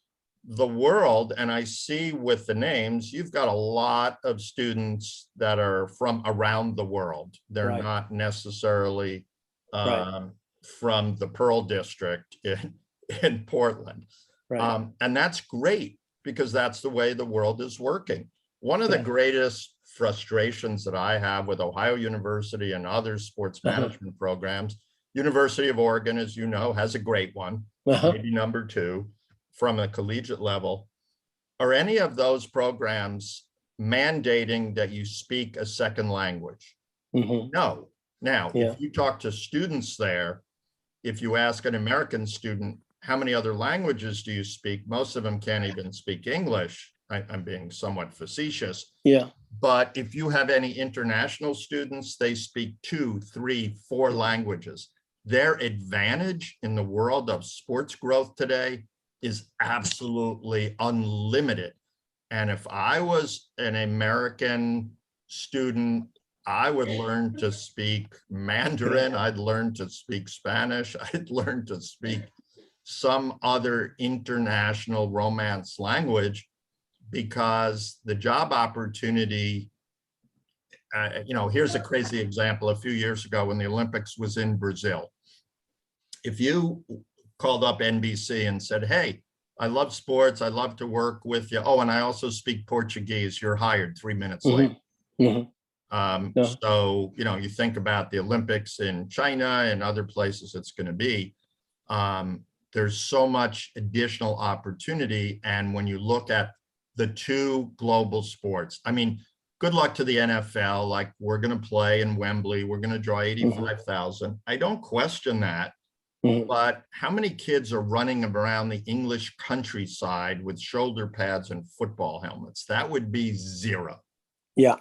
[SPEAKER 3] the world, and I see with the names, you've got a lot of students that are from around the world. They're not necessarily from the Pearl District in Portland. And that's great because that's the way the world is working. One of the greatest frustrations that I have with Ohio University and other sports management programs, University of Oregon, as you know, has a great one, maybe number 2. From a collegiate level. Are any of those programs mandating that you speak a second language? No. Now, if you talk to students there, if you ask an American student, how many other languages do you speak? Most of them can't even speak English. I'm being somewhat facetious.
[SPEAKER 2] Yeah.
[SPEAKER 3] But if you have any international students, they speak 2, 3, 4 languages. Their advantage in the world of sports growth today is absolutely unlimited. And if I was an American student, I would learn to speak Mandarin, I'd learn to speak Spanish, I'd learn to speak some other international Romance language, because the job opportunity, here's a crazy example. A few years ago when the Olympics was in Brazil, if you called up NBC and said, hey, I love sports, I love to work with you. Oh, and I also speak Portuguese. You're hired 3 minutes later. So, you think about the Olympics in China and other places it's going to be. There's so much additional opportunity. And when you look at the two global sports, I mean, good luck to the NFL. Like, we're going to play in Wembley. We're going to draw 85,000. I don't question that. But how many kids are running around the English countryside with shoulder pads and football helmets? That would be 0.
[SPEAKER 2] Yeah.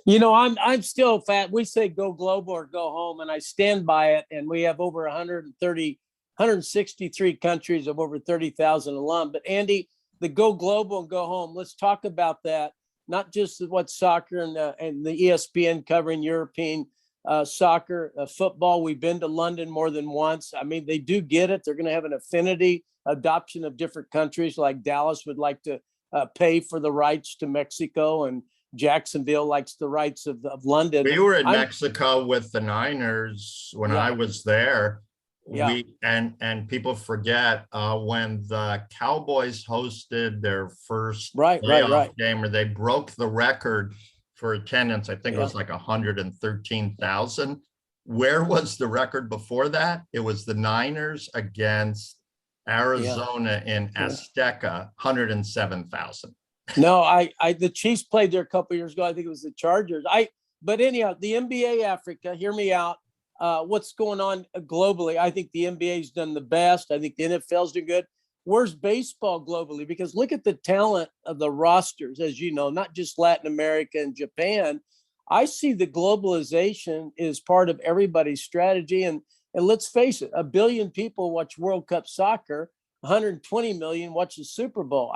[SPEAKER 2] I'm still fat. We say go global or go home, and I stand by it. And we have over 163 countries of over 30,000 alum. But Andy, the go global and go home, let's talk about that. Not just what soccer and the ESPN covering European soccer, football. We've been to London more than once. I mean, they do get it. They're going to have an affinity adoption of different countries. Like Dallas would like to pay for the rights to Mexico, and Jacksonville likes the rights of London.
[SPEAKER 3] We were in Mexico with the Niners when I was there. And people forget when the Cowboys hosted their first playoff game where they broke the record for attendance. I think it was like 113,000. Where was the record before that? It was the Niners against Arizona in Azteca, 107,000.
[SPEAKER 2] No, the Chiefs played there a couple years ago. I think it was the Chargers. But anyhow, the NBA Africa, hear me out. What's going on globally? I think the NBA's done the best. I think the NFL's doing good. Where's baseball globally? Because look at the talent of the rosters, as you know, not just Latin America and Japan. I see the globalization is part of everybody's strategy. And let's face it, 1 billion people watch World Cup soccer, 120 million watch the Super Bowl.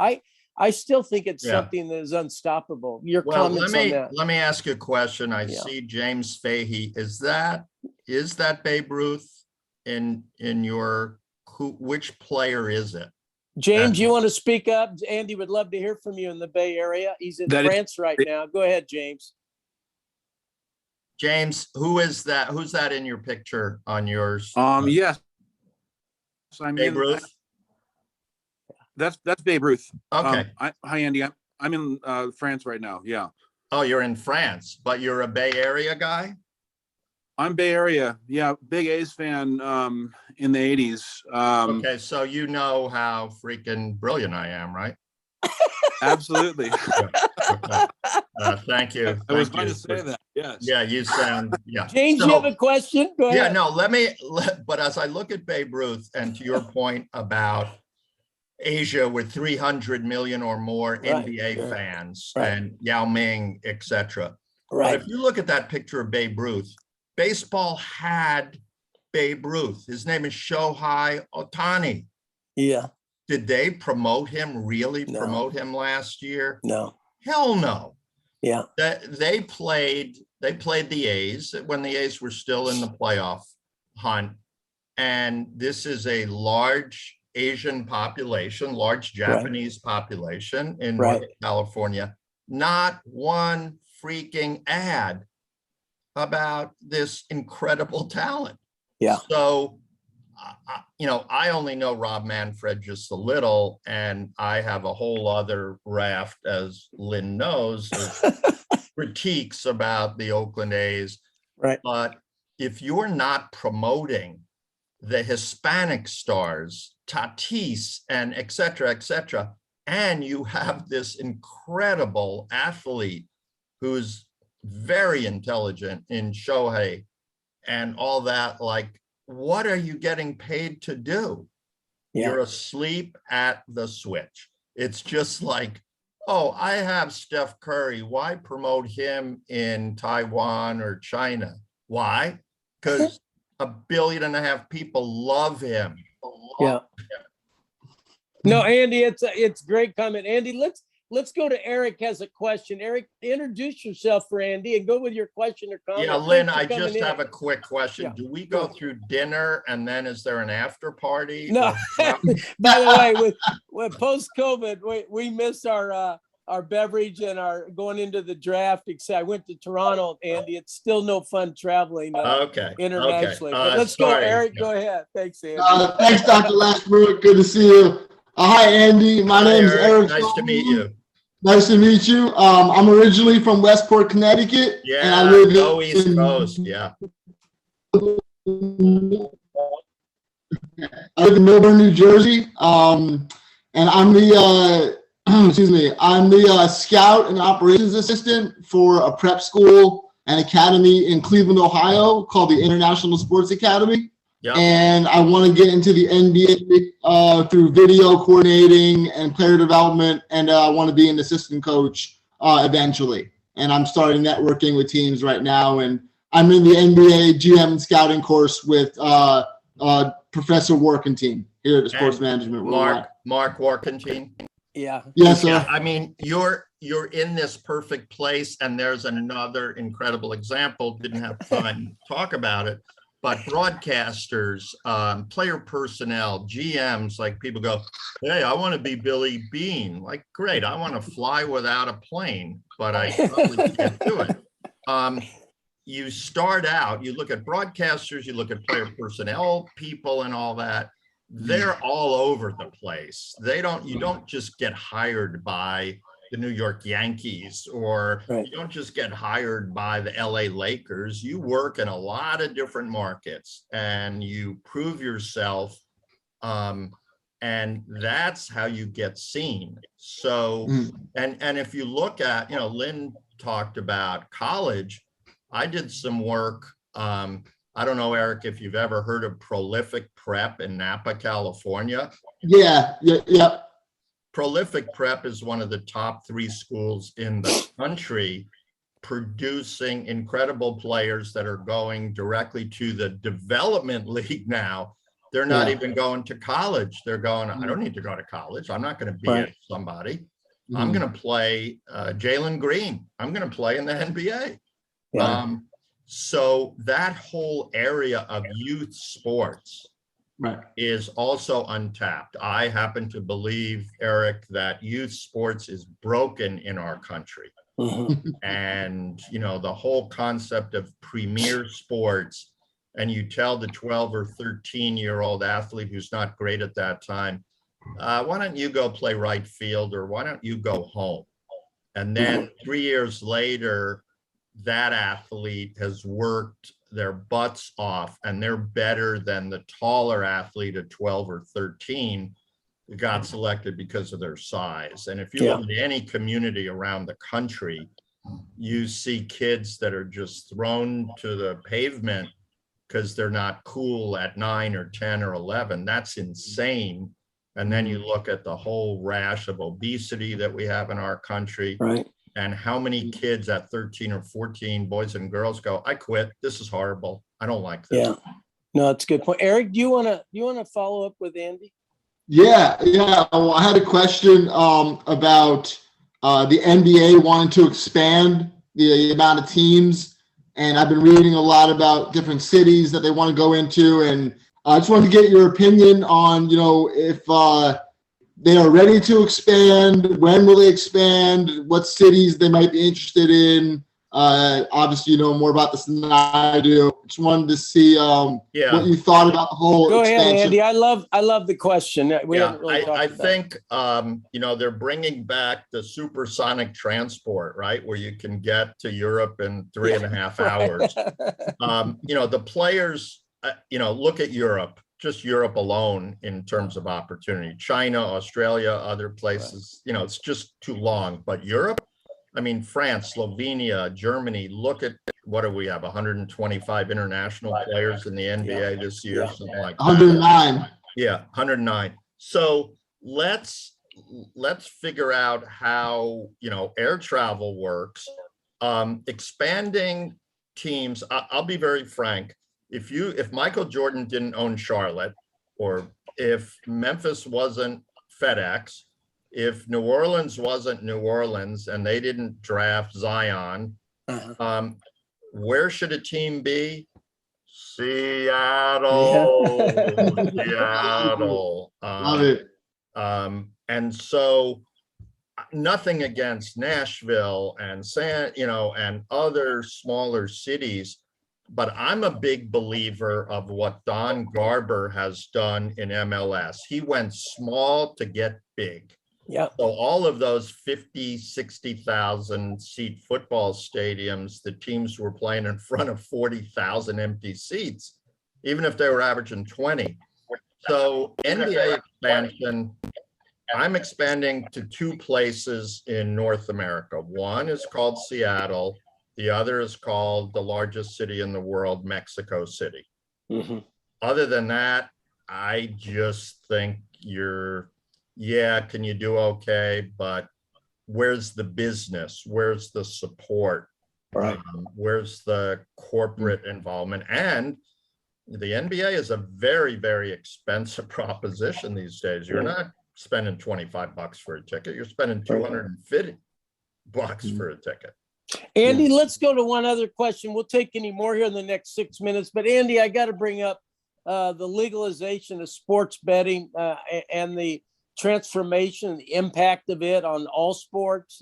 [SPEAKER 2] I still think it's something that is unstoppable. Your comments on that?
[SPEAKER 3] Let me ask you a question. I see James Fahey. Is that Babe Ruth in your which player is it?
[SPEAKER 2] James, you want to speak up? Andy would love to hear from you in the Bay Area. He's in France right now. Go ahead, James.
[SPEAKER 3] James, who is that? Who's that in your picture on yours?
[SPEAKER 5] Yes.
[SPEAKER 3] Babe Ruth?
[SPEAKER 5] That's Babe Ruth.
[SPEAKER 3] Okay.
[SPEAKER 5] Hi, Andy. I'm in France right now. Yeah.
[SPEAKER 3] Oh, you're in France, but you're a Bay Area guy?
[SPEAKER 5] I'm Bay Area. Yeah. Big A's fan in the 80s.
[SPEAKER 3] Okay. So you know how freaking brilliant I am, right?
[SPEAKER 5] Absolutely.
[SPEAKER 3] Okay. Thank you.
[SPEAKER 5] I was going to say that. Yes.
[SPEAKER 3] Yeah, you sound,
[SPEAKER 2] James, you have a question? Go ahead.
[SPEAKER 3] Yeah, no, but as I look at Babe Ruth, and to your point about Asia with 300 million or more NBA fans and Yao Ming, etc.
[SPEAKER 2] Right.
[SPEAKER 3] But if you look at that picture of Babe Ruth, baseball had Babe Ruth. His name is Shohei Ohtani.
[SPEAKER 2] Yeah.
[SPEAKER 3] Did they promote him, promote him last year?
[SPEAKER 2] No.
[SPEAKER 3] Hell no.
[SPEAKER 2] Yeah.
[SPEAKER 3] They played the A's when the A's were still in the playoff hunt. And this is a large Asian population, large Japanese population in Northern California. Not one freaking ad about this incredible talent.
[SPEAKER 2] Yeah.
[SPEAKER 3] So, I only know Rob Manfred just a little, and I have a whole other raft, as Lynn knows, of critiques about the Oakland A's.
[SPEAKER 2] Right.
[SPEAKER 3] But if you're not promoting the Hispanic stars, Tatis, and et cetera, and you have this incredible athlete who's very intelligent in Shohei and all that, like, what are you getting paid to do? Yeah. You're asleep at the switch. It's just like, oh, I have Steph Curry. Why promote him in Taiwan or China? Why? Because 1.5 billion people love him.
[SPEAKER 2] Yeah. No, Andy, it's great comment. Andy, let's go to Eric has a question. Eric, introduce yourself for Andy and go with your question or comment.
[SPEAKER 3] Yeah, Lynn, I just have a quick question. Yeah. Do we go through dinner and then is there an after party?
[SPEAKER 2] No. By the way, with post-COVID, we miss our beverage and our going into the draft. Except I went to Toronto, Andy. It's still no fun traveling internationally. But let's go, Eric. Go ahead. Thanks, Andy.
[SPEAKER 6] Thanks, Dr. Lashbrook. Good to see you. Hi, Andy. My name is Eric.
[SPEAKER 3] Nice to meet you.
[SPEAKER 6] Nice to meet you. I'm originally from Westport, Connecticut.
[SPEAKER 3] Yeah, and I live East Coast. Yeah.
[SPEAKER 6] I live in Milburn, New Jersey. And I'm the I'm the scout and operations assistant for a prep school and academy in Cleveland, Ohio, called the International Sports Academy. Yep. And I want to get into the NBA through video coordinating and player development, and I want to be an assistant coach eventually. And I'm starting networking with teams right now, and I'm in the NBA GM and scouting course with Professor Workentine here at the Sports Management Worldwide.
[SPEAKER 3] Mark Workentine.
[SPEAKER 2] Yeah.
[SPEAKER 6] Yes, sir.
[SPEAKER 3] Yeah, I mean, you're in this perfect place, and there's another incredible example. Didn't have time to talk about it. But broadcasters, player personnel, GMs, like people go, hey, I want to be Billy Beane. Like, great, I want to fly without a plane, but I probably can't do it. You start out, you look at broadcasters, you look at player personnel people and all that. They're all over the place. You don't just get hired by the New York Yankees, or you don't just get hired by the LA Lakers. You work in a lot of different markets and you prove yourself And that's how you get seen. So, and if you look at, Lynn talked about college. I did some work. I don't know, Eric, if you've ever heard of Prolific Prep in Napa, California.
[SPEAKER 6] Yeah.
[SPEAKER 3] Prolific Prep is one of the top 3 schools in the country, producing incredible players that are going directly to the development league now. They're not even going to college. They're going, I don't need to go to college. I'm not going to be at somebody. I'm going to play Jalen Green. I'm going to play in the NBA. So that whole area of youth sports is also untapped. I happen to believe, Eric, that youth sports is broken in our country. And, the whole concept of premier sports, and you tell the 12 or 13-year-old athlete who's not great at that time, why don't you go play right field, or why don't you go home? And then 3 years later, that athlete has worked their butts off and they're better than the taller athlete at 12 or 13 who got selected because of their size. And if you look at any community around the country, you see kids that are just thrown to the pavement because they're not cool at 9 or 10 or 11. That's insane. And then you look at the whole rash of obesity that we have in our country. And how many kids at 13 or 14, boys and girls, go, I quit. This is horrible. I don't like this.
[SPEAKER 2] No, it's a good point. Eric, do you want to follow up with Andy?
[SPEAKER 6] Yeah. Well, I had a question about the NBA wanting to expand the amount of teams. And I've been reading a lot about different cities that they want to go into. And I just wanted to get your opinion on, if they are ready to expand, when will they expand, what cities they might be interested in. Obviously, you know more about this than I do. Just wanted to see what you thought about the whole
[SPEAKER 2] Go
[SPEAKER 6] expansion.
[SPEAKER 2] ahead, Andy. I love the question. We haven't really talked
[SPEAKER 3] I
[SPEAKER 2] about
[SPEAKER 3] think, they're bringing back the supersonic transport, right? Where you can get to Europe in 3.5 hours. The players, look at Europe, just Europe alone in terms of opportunity. China, Australia, other places, it's just too long. But Europe, France, Slovenia, Germany, look at what do we have? 125 international players in the NBA this year, something like that.
[SPEAKER 6] 109.
[SPEAKER 3] Yeah, 109. So let's figure out how, air travel works. Expanding teams, I'll be very frank. If Michael Jordan didn't own Charlotte, or if Memphis wasn't FedEx, if New Orleans wasn't New Orleans and they didn't draft Zion, where should a team be? Seattle. Seattle.
[SPEAKER 6] Love it.
[SPEAKER 3] And so nothing against Nashville and and other smaller cities, but I'm a big believer of what Don Garber has done in MLS. He went small to get big.
[SPEAKER 2] Yeah.
[SPEAKER 3] So all of those 50, 60,000 seat football stadiums, the teams were playing in front of 40,000 empty seats, even if they were averaging 20. So NBA expansion, I'm expanding to 2 places in North America. One is called Seattle. The other is called the largest city in the world, Mexico City. Other than that, I just think can you do okay? But where's the business? Where's the support?
[SPEAKER 2] Right.
[SPEAKER 3] Where's the corporate involvement? And the NBA is a very, very expensive proposition these days. You're not spending $25 for a ticket. You're spending $250 for a ticket.
[SPEAKER 2] Andy, let's go to one other question. We'll take any more here in the next 6 minutes. But Andy, I got to bring up the legalization of sports betting and the transformation, the impact of it on all sports.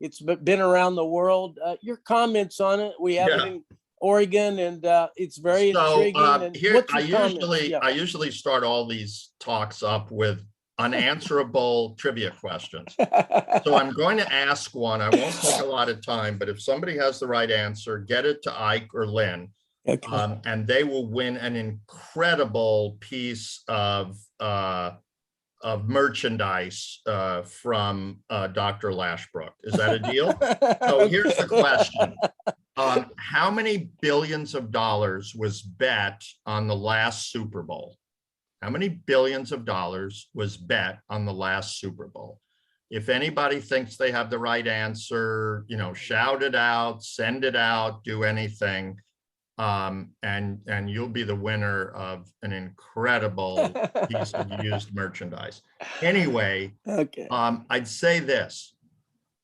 [SPEAKER 2] It's been around the world. Your comments on it? We have it in Oregon, and it's very intriguing. And
[SPEAKER 3] Here, I usually start all these talks up with unanswerable trivia questions. So I'm going to ask one. I won't take a lot of time, but if somebody has the right answer, get it to Ike or Lynn, and they will win an incredible piece of merchandise from Dr. Lashbrook. Is that a deal? So here's the question. How many billions of dollars was bet on the last Super Bowl? How many billions of dollars was bet on the last Super Bowl? If anybody thinks they have the right answer, shout it out, send it out, do anything. And you'll be the winner of an incredible piece of used merchandise. Anyway,
[SPEAKER 2] Okay.
[SPEAKER 3] I'd say this,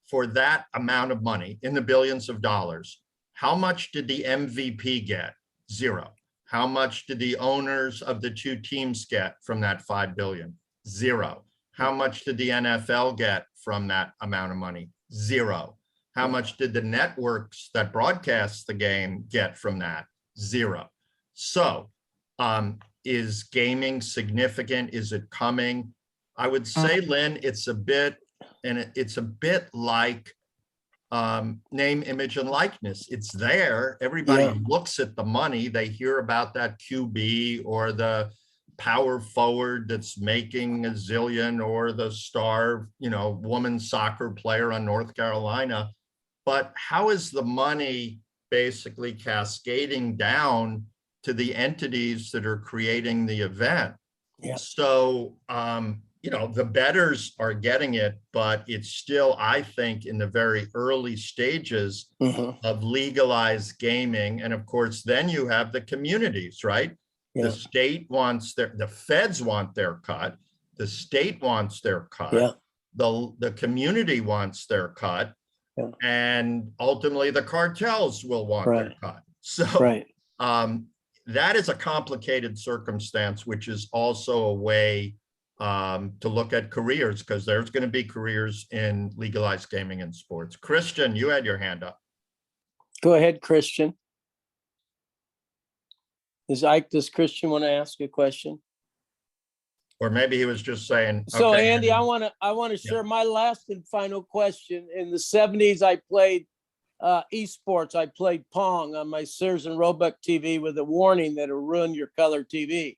[SPEAKER 3] for that amount of money in the billions of dollars, how much did the MVP get? Zero. How much did the owners of the two teams get from that 5 billion? Zero. How much did the NFL get from that amount of money? Zero. How much did the networks that broadcast the game get from that? Zero. So is gaming significant? Is it coming? I would say, Lynn, it's a bit like name, image, and likeness. It's there. Everybody looks at the money. They hear about that QB or the power forward that's making a zillion, or the star, women's soccer player on North Carolina. But how is the money basically cascading down to the entities that are creating the event?
[SPEAKER 2] Yeah.
[SPEAKER 3] So, the bettors are getting it, but it's still, I think, in the very early stages of legalized gaming. And of course, then you have the communities, right? Yeah. The state wants the feds want their cut. The state wants their cut. Yeah. The community wants their cut. Yeah. And ultimately the cartels will want their cut. So that is a complicated circumstance, which is also a way to look at careers, because there's going to be careers in legalized gaming and sports. Christian, you had your hand up.
[SPEAKER 2] Go ahead, Christian. Does Christian want to ask a question?
[SPEAKER 3] Or maybe he was just saying.
[SPEAKER 2] So okay, Andy, I want to share my last and final question. In the 70s, I played esports. I played Pong on my Sears and Roebuck TV with a warning that it'll ruin your color TV.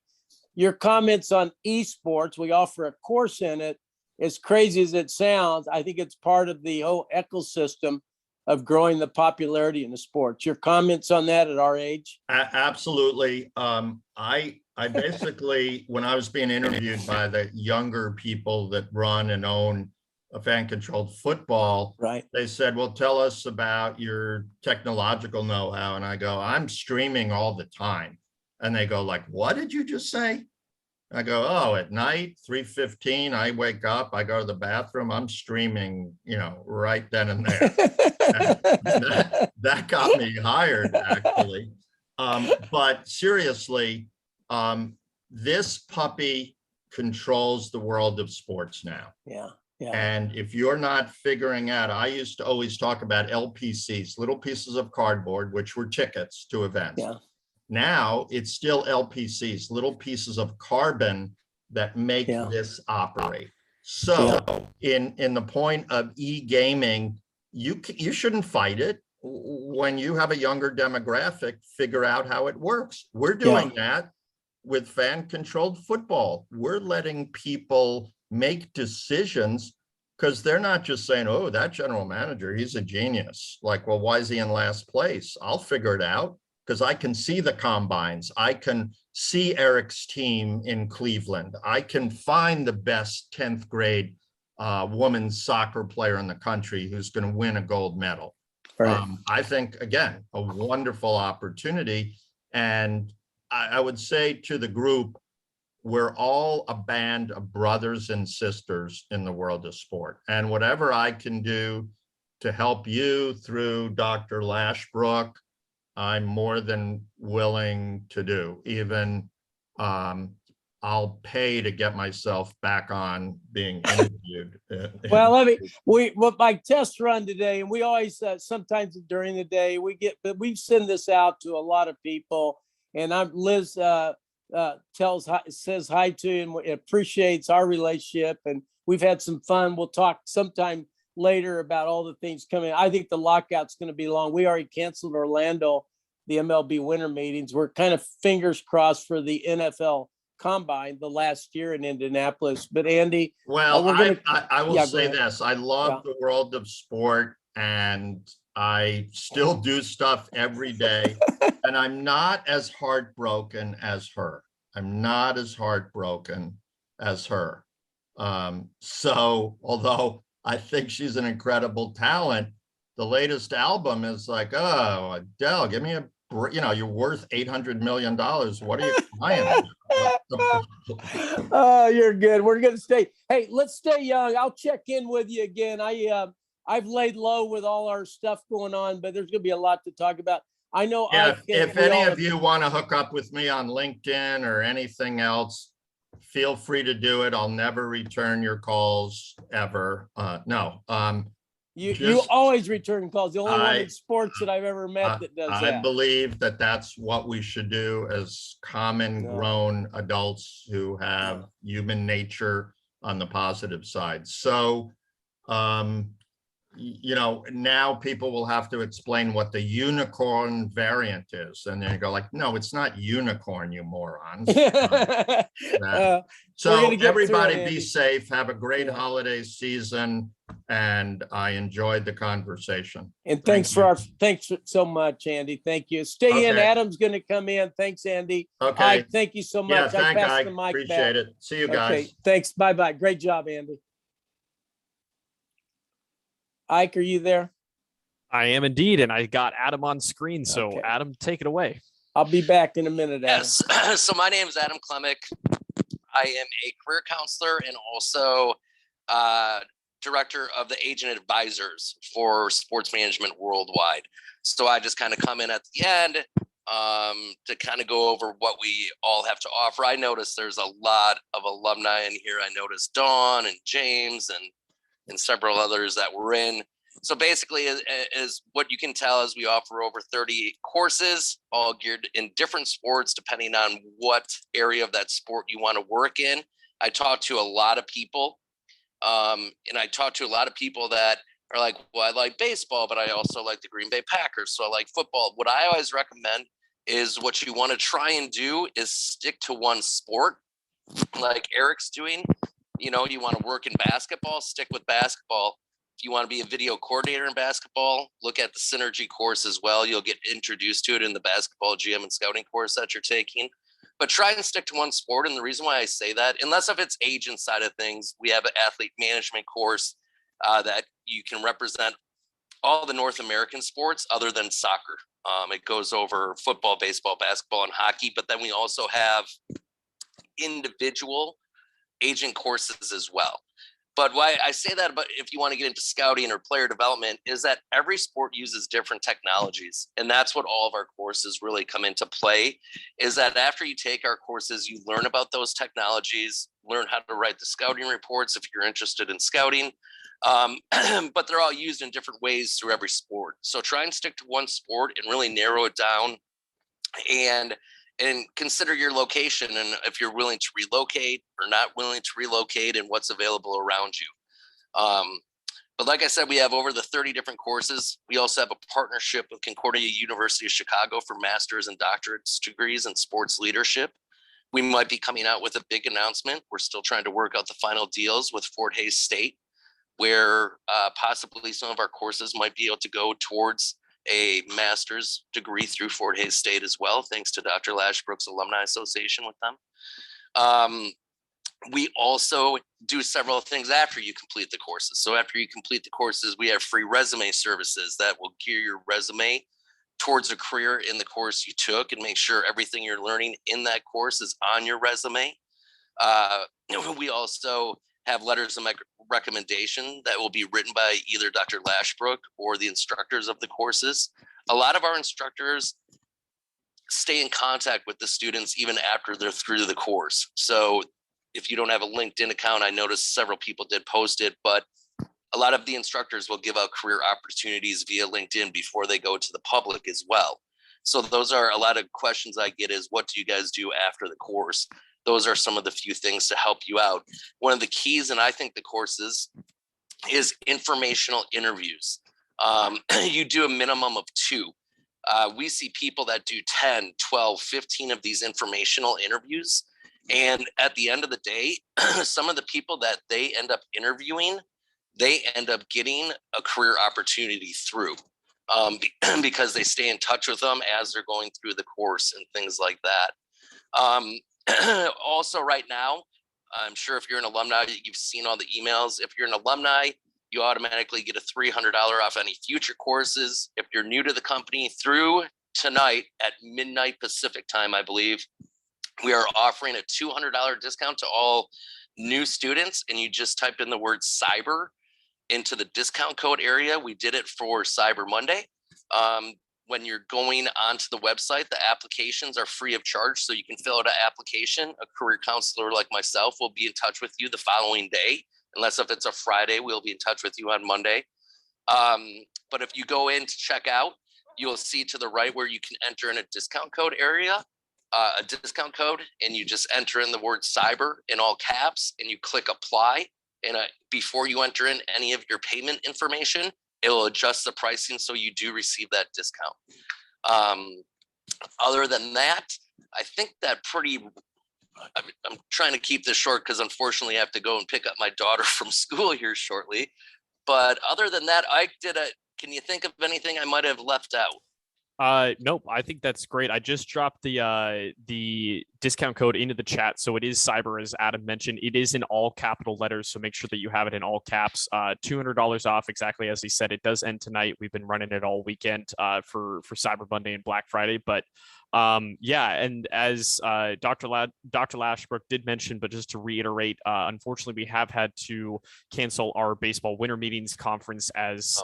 [SPEAKER 2] Your comments on esports, we offer a course in it. As crazy as it sounds, I think it's part of the whole ecosystem of growing the popularity in the sports. Your comments on that at our age?
[SPEAKER 3] Absolutely. I basically, when I was being interviewed by the younger people that run and own a fan-controlled football, they said, well, tell us about your technological know-how. And I go, I'm streaming all the time. And they go like, what did you just say? I go, oh, at night, 3:15, I wake up, I go to the bathroom, I'm streaming, right then and there. And that got me hired, actually. But seriously, this puppy controls the world of sports now. Yeah. And if you're not figuring out, I used to always talk about LPCs, little pieces of cardboard, which were tickets to events. Yeah. Now it's still LPCs, little pieces of carbon that make this operate. So in the point of e-gaming, you shouldn't fight it. When you have a younger demographic, figure out how it works. We're doing that with fan-controlled football. We're letting people make decisions, because they're not just saying, oh, that general manager, he's a genius. Like, well, why is he in last place? I'll figure it out, because I can see the combines. I can see Eric's team in Cleveland. I can find the best 10th grade women's soccer player in the country who's going to win a gold medal. I think, again, a wonderful opportunity. And I would say to the group, we're all a band of brothers and sisters in the world of sport. And whatever I can do to help you through Dr. Lashbrook, I'm more than willing to do. Even I'll pay to get myself back on being interviewed.
[SPEAKER 2] Well, my test run today, and we always sometimes during the day we send this out to a lot of people, and Liz says hi to you and appreciates our relationship, and we've had some fun. We'll talk sometime later about all the things coming. I think the lockout's going to be long. We already canceled Orlando, the MLB winter meetings. We're kind of fingers crossed for the NFL combine the last year in Indianapolis. But Andy,
[SPEAKER 3] Well, I will
[SPEAKER 2] Yeah, go
[SPEAKER 3] say
[SPEAKER 2] ahead.
[SPEAKER 3] this. I love the world of sport, and I still do stuff every day. And I'm not as heartbroken as her. I'm not as heartbroken as her. So although I think she's an incredible talent, the latest album is like, oh, Adele, give me you're worth $800 million. What are you crying about?
[SPEAKER 2] Oh, you're good. We're gonna stay. Hey, let's stay young. I'll check in with you again. I've laid low with all our stuff going on, but there's gonna be a lot to talk about. I know.
[SPEAKER 3] Yeah, if any of you want to hook up with me on LinkedIn or anything else, feel free to do it. I'll never return your calls ever. No.
[SPEAKER 2] You always return calls. The only one in sports that I've ever met that does that.
[SPEAKER 3] I believe that that's what we should do as common grown adults who have human nature on the positive side. So, now people will have to explain what the unicorn variant is. And then you go like, no, it's not unicorn, you morons. So everybody be safe. Have a great holiday season. And I enjoyed the conversation.
[SPEAKER 2] And thanks so much, Andy. Thank you. Stay in. Adam's going to come in. Thanks, Andy.
[SPEAKER 3] Okay.
[SPEAKER 2] Ike, thank you so much.
[SPEAKER 3] Yeah,
[SPEAKER 2] I pass
[SPEAKER 3] Ike.
[SPEAKER 2] the mic
[SPEAKER 3] Appreciate
[SPEAKER 2] back.
[SPEAKER 3] it. See you guys.
[SPEAKER 2] Okay. Thanks. Bye-bye. Great job, Andy. Ike, are you there?
[SPEAKER 1] I am indeed, and I got Adam on screen. So
[SPEAKER 2] Okay.
[SPEAKER 1] Adam, take it away.
[SPEAKER 2] I'll be back in a minute, Adam.
[SPEAKER 7] Yes. So my name is Adam Klemick. I am a career counselor and also director of the agent advisors for sports management worldwide. So I just kind of come in at the end to kind of go over what we all have to offer. I noticed there's a lot of alumni in here. I noticed Dawn and James and several others that were in. So basically, is what you can tell is we offer over 30 courses, all geared in different sports, depending on what area of that sport you want to work in. I talk to a lot of people, and I talk to a lot of people that are like, well, I like baseball, but I also like the Green Bay Packers, so I like football. What I always recommend is what you want to try and do is stick to one sport, like Eric's doing. You want to work in basketball, stick with basketball. If you want to be a video coordinator in basketball, look at the Synergy course as well. You'll get introduced to it in the basketball GM and scouting course that you're taking. But try and stick to one sport. And the reason why I say that, unless if it's agent side of things, we have an athlete management course that you can represent all the North American sports other than soccer. It goes over football, baseball, basketball, and hockey. But then we also have individual agent courses as well. But why I say that, but if you want to get into scouting or player development, is that every sport uses different technologies. And that's what all of our courses really come into play, is that after you take our courses, you learn about those technologies, learn how to write the scouting reports if you're interested in scouting. But they're all used in different ways through every sport. So try and stick to one sport and really narrow it down and consider your location and if you're willing to relocate or not willing to relocate and what's available around you. But like I said, we have over the 30 different courses. We also have a partnership with Concordia University of Chicago for master's and doctorate degrees in sports leadership. We might be coming out with a big announcement. We're still trying to work out the final deals with Fort Hays State, where possibly some of our courses might be able to go towards a master's degree through Fort Hays State as well, thanks to Dr. Lashbrook's Alumni Association with them. We also do several things after you complete the courses. So after you complete the courses, we have free resume services that will gear your resume towards a career in the course you took and make sure everything you're learning in that course is on your resume. We also have letters of recommendation that will be written by either Dr. Lashbrook or the instructors of the courses. A lot of our instructors stay in contact with the students even after they're through the course. So if you don't have a LinkedIn account, I noticed several people did post it, but a lot of the instructors will give out career opportunities via LinkedIn before they go to the public as well. So those are a lot of questions I get is, what do you guys do after the course? Those are some of the few things to help you out. One of the keys, and I think the courses, is informational interviews. You do a minimum of 2. We see people that do 10, 12, 15 of these informational interviews. And at the end of the day, some of the people that they end up interviewing, they end up getting a career opportunity through, because they stay in touch with them as they're going through the course and things like that. Also right now, I'm sure if you're an alumni, you've seen all the emails. If you're an alumni, you automatically get a $300 off any future courses. If you're new to the company, through tonight at midnight Pacific time, I believe, we are offering a $200 discount to all new students. And you just type in the word cyber into the discount code area. We did it for Cyber Monday. When you're going onto the website, the applications are free of charge. So you can fill out an application. A career counselor like myself will be in touch with you the following day. Unless if it's a Friday, we'll be in touch with you on Monday. But if you go in to check out, you'll see to the right where you can enter in a discount code area, a discount code, and you just enter in the word cyber in all caps and you click apply. And before you enter in any of your payment information, it will adjust the pricing so you do receive that discount. Other than that, I think that I'm trying to keep this short because unfortunately I have to go and pick up my daughter from school here shortly. But other than that, can you think of anything I might have left out?
[SPEAKER 1] Nope. I think that's great. I just dropped the discount code into the chat. So it is cyber, as Adam mentioned. It is in all capital letters. So make sure that you have it in all caps. $200 off, exactly as he said. It does end tonight. We've been running it all weekend for Cyber Monday and Black Friday. But yeah, and as Dr. Lashbrook did mention, but just to reiterate, unfortunately, we have had to cancel our baseball winter meetings conference as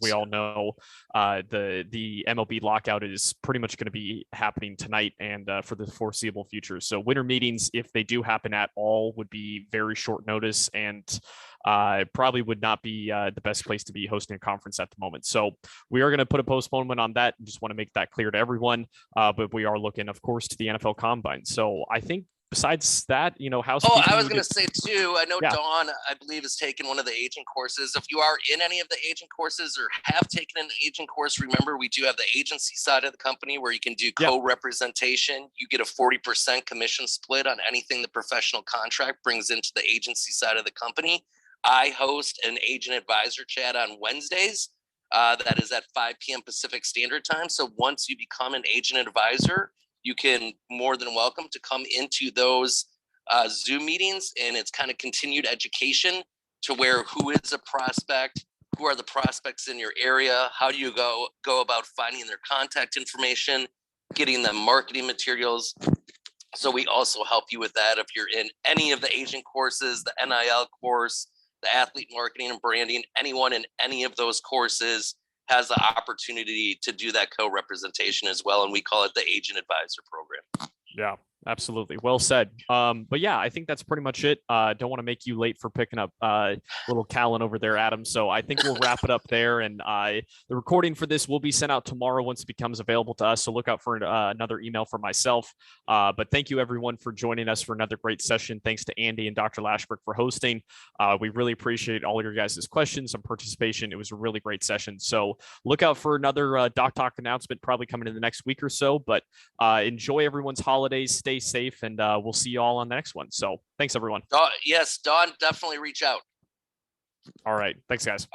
[SPEAKER 1] we all know. The MLB lockout is pretty much going to be happening tonight and for the foreseeable future. So winter meetings, if they do happen at all, would be very short notice and probably would not be the best place to be hosting a conference at the moment. So we are going to put a postponement on that and just want to make that clear to everyone. But we are looking, of course, to the NFL Combine. So I think besides that,
[SPEAKER 7] I was going to say too, I know
[SPEAKER 1] Yeah.
[SPEAKER 7] Dawn, I believe, has taken one of the agent courses. If you are in any of the agent courses or have taken an agent course, remember we do have the agency side of the company where you can do co-representation. You get a 40% commission split on anything the professional contract brings into the agency side of the company. I host an agent advisor chat on Wednesdays. That is at 5 p.m. Pacific Standard Time. So once you become an agent advisor, you can more than welcome to come into those Zoom meetings, and it's kind of continued education to where who is a prospect, who are the prospects in your area, how do you go about finding their contact information, getting them marketing materials. So we also help you with that if you're in any of the agent courses, the NIL course, the athlete marketing and branding. Anyone in any of those courses has the opportunity to do that co-representation as well. And we call it the Agent Advisor Program.
[SPEAKER 1] Yeah, absolutely. Well said. But yeah, I think that's pretty much it. Don't want to make you late for picking up little Callan over there, Adam. So I think we'll wrap it up there. And the recording for this will be sent out tomorrow once it becomes available to us. So look out for another email from myself. But thank you everyone for joining us for another great session. Thanks to Andy and Dr. Lashbrook for hosting. We really appreciate all your guys' questions and participation. It was a really great session. So look out for another Doc Talk announcement probably coming in the next week or so. But enjoy everyone's holidays. Stay safe, and we'll see you all on the next one. So thanks, everyone.
[SPEAKER 7] Yes, Dawn, definitely reach out.
[SPEAKER 1] All right. Thanks, guys.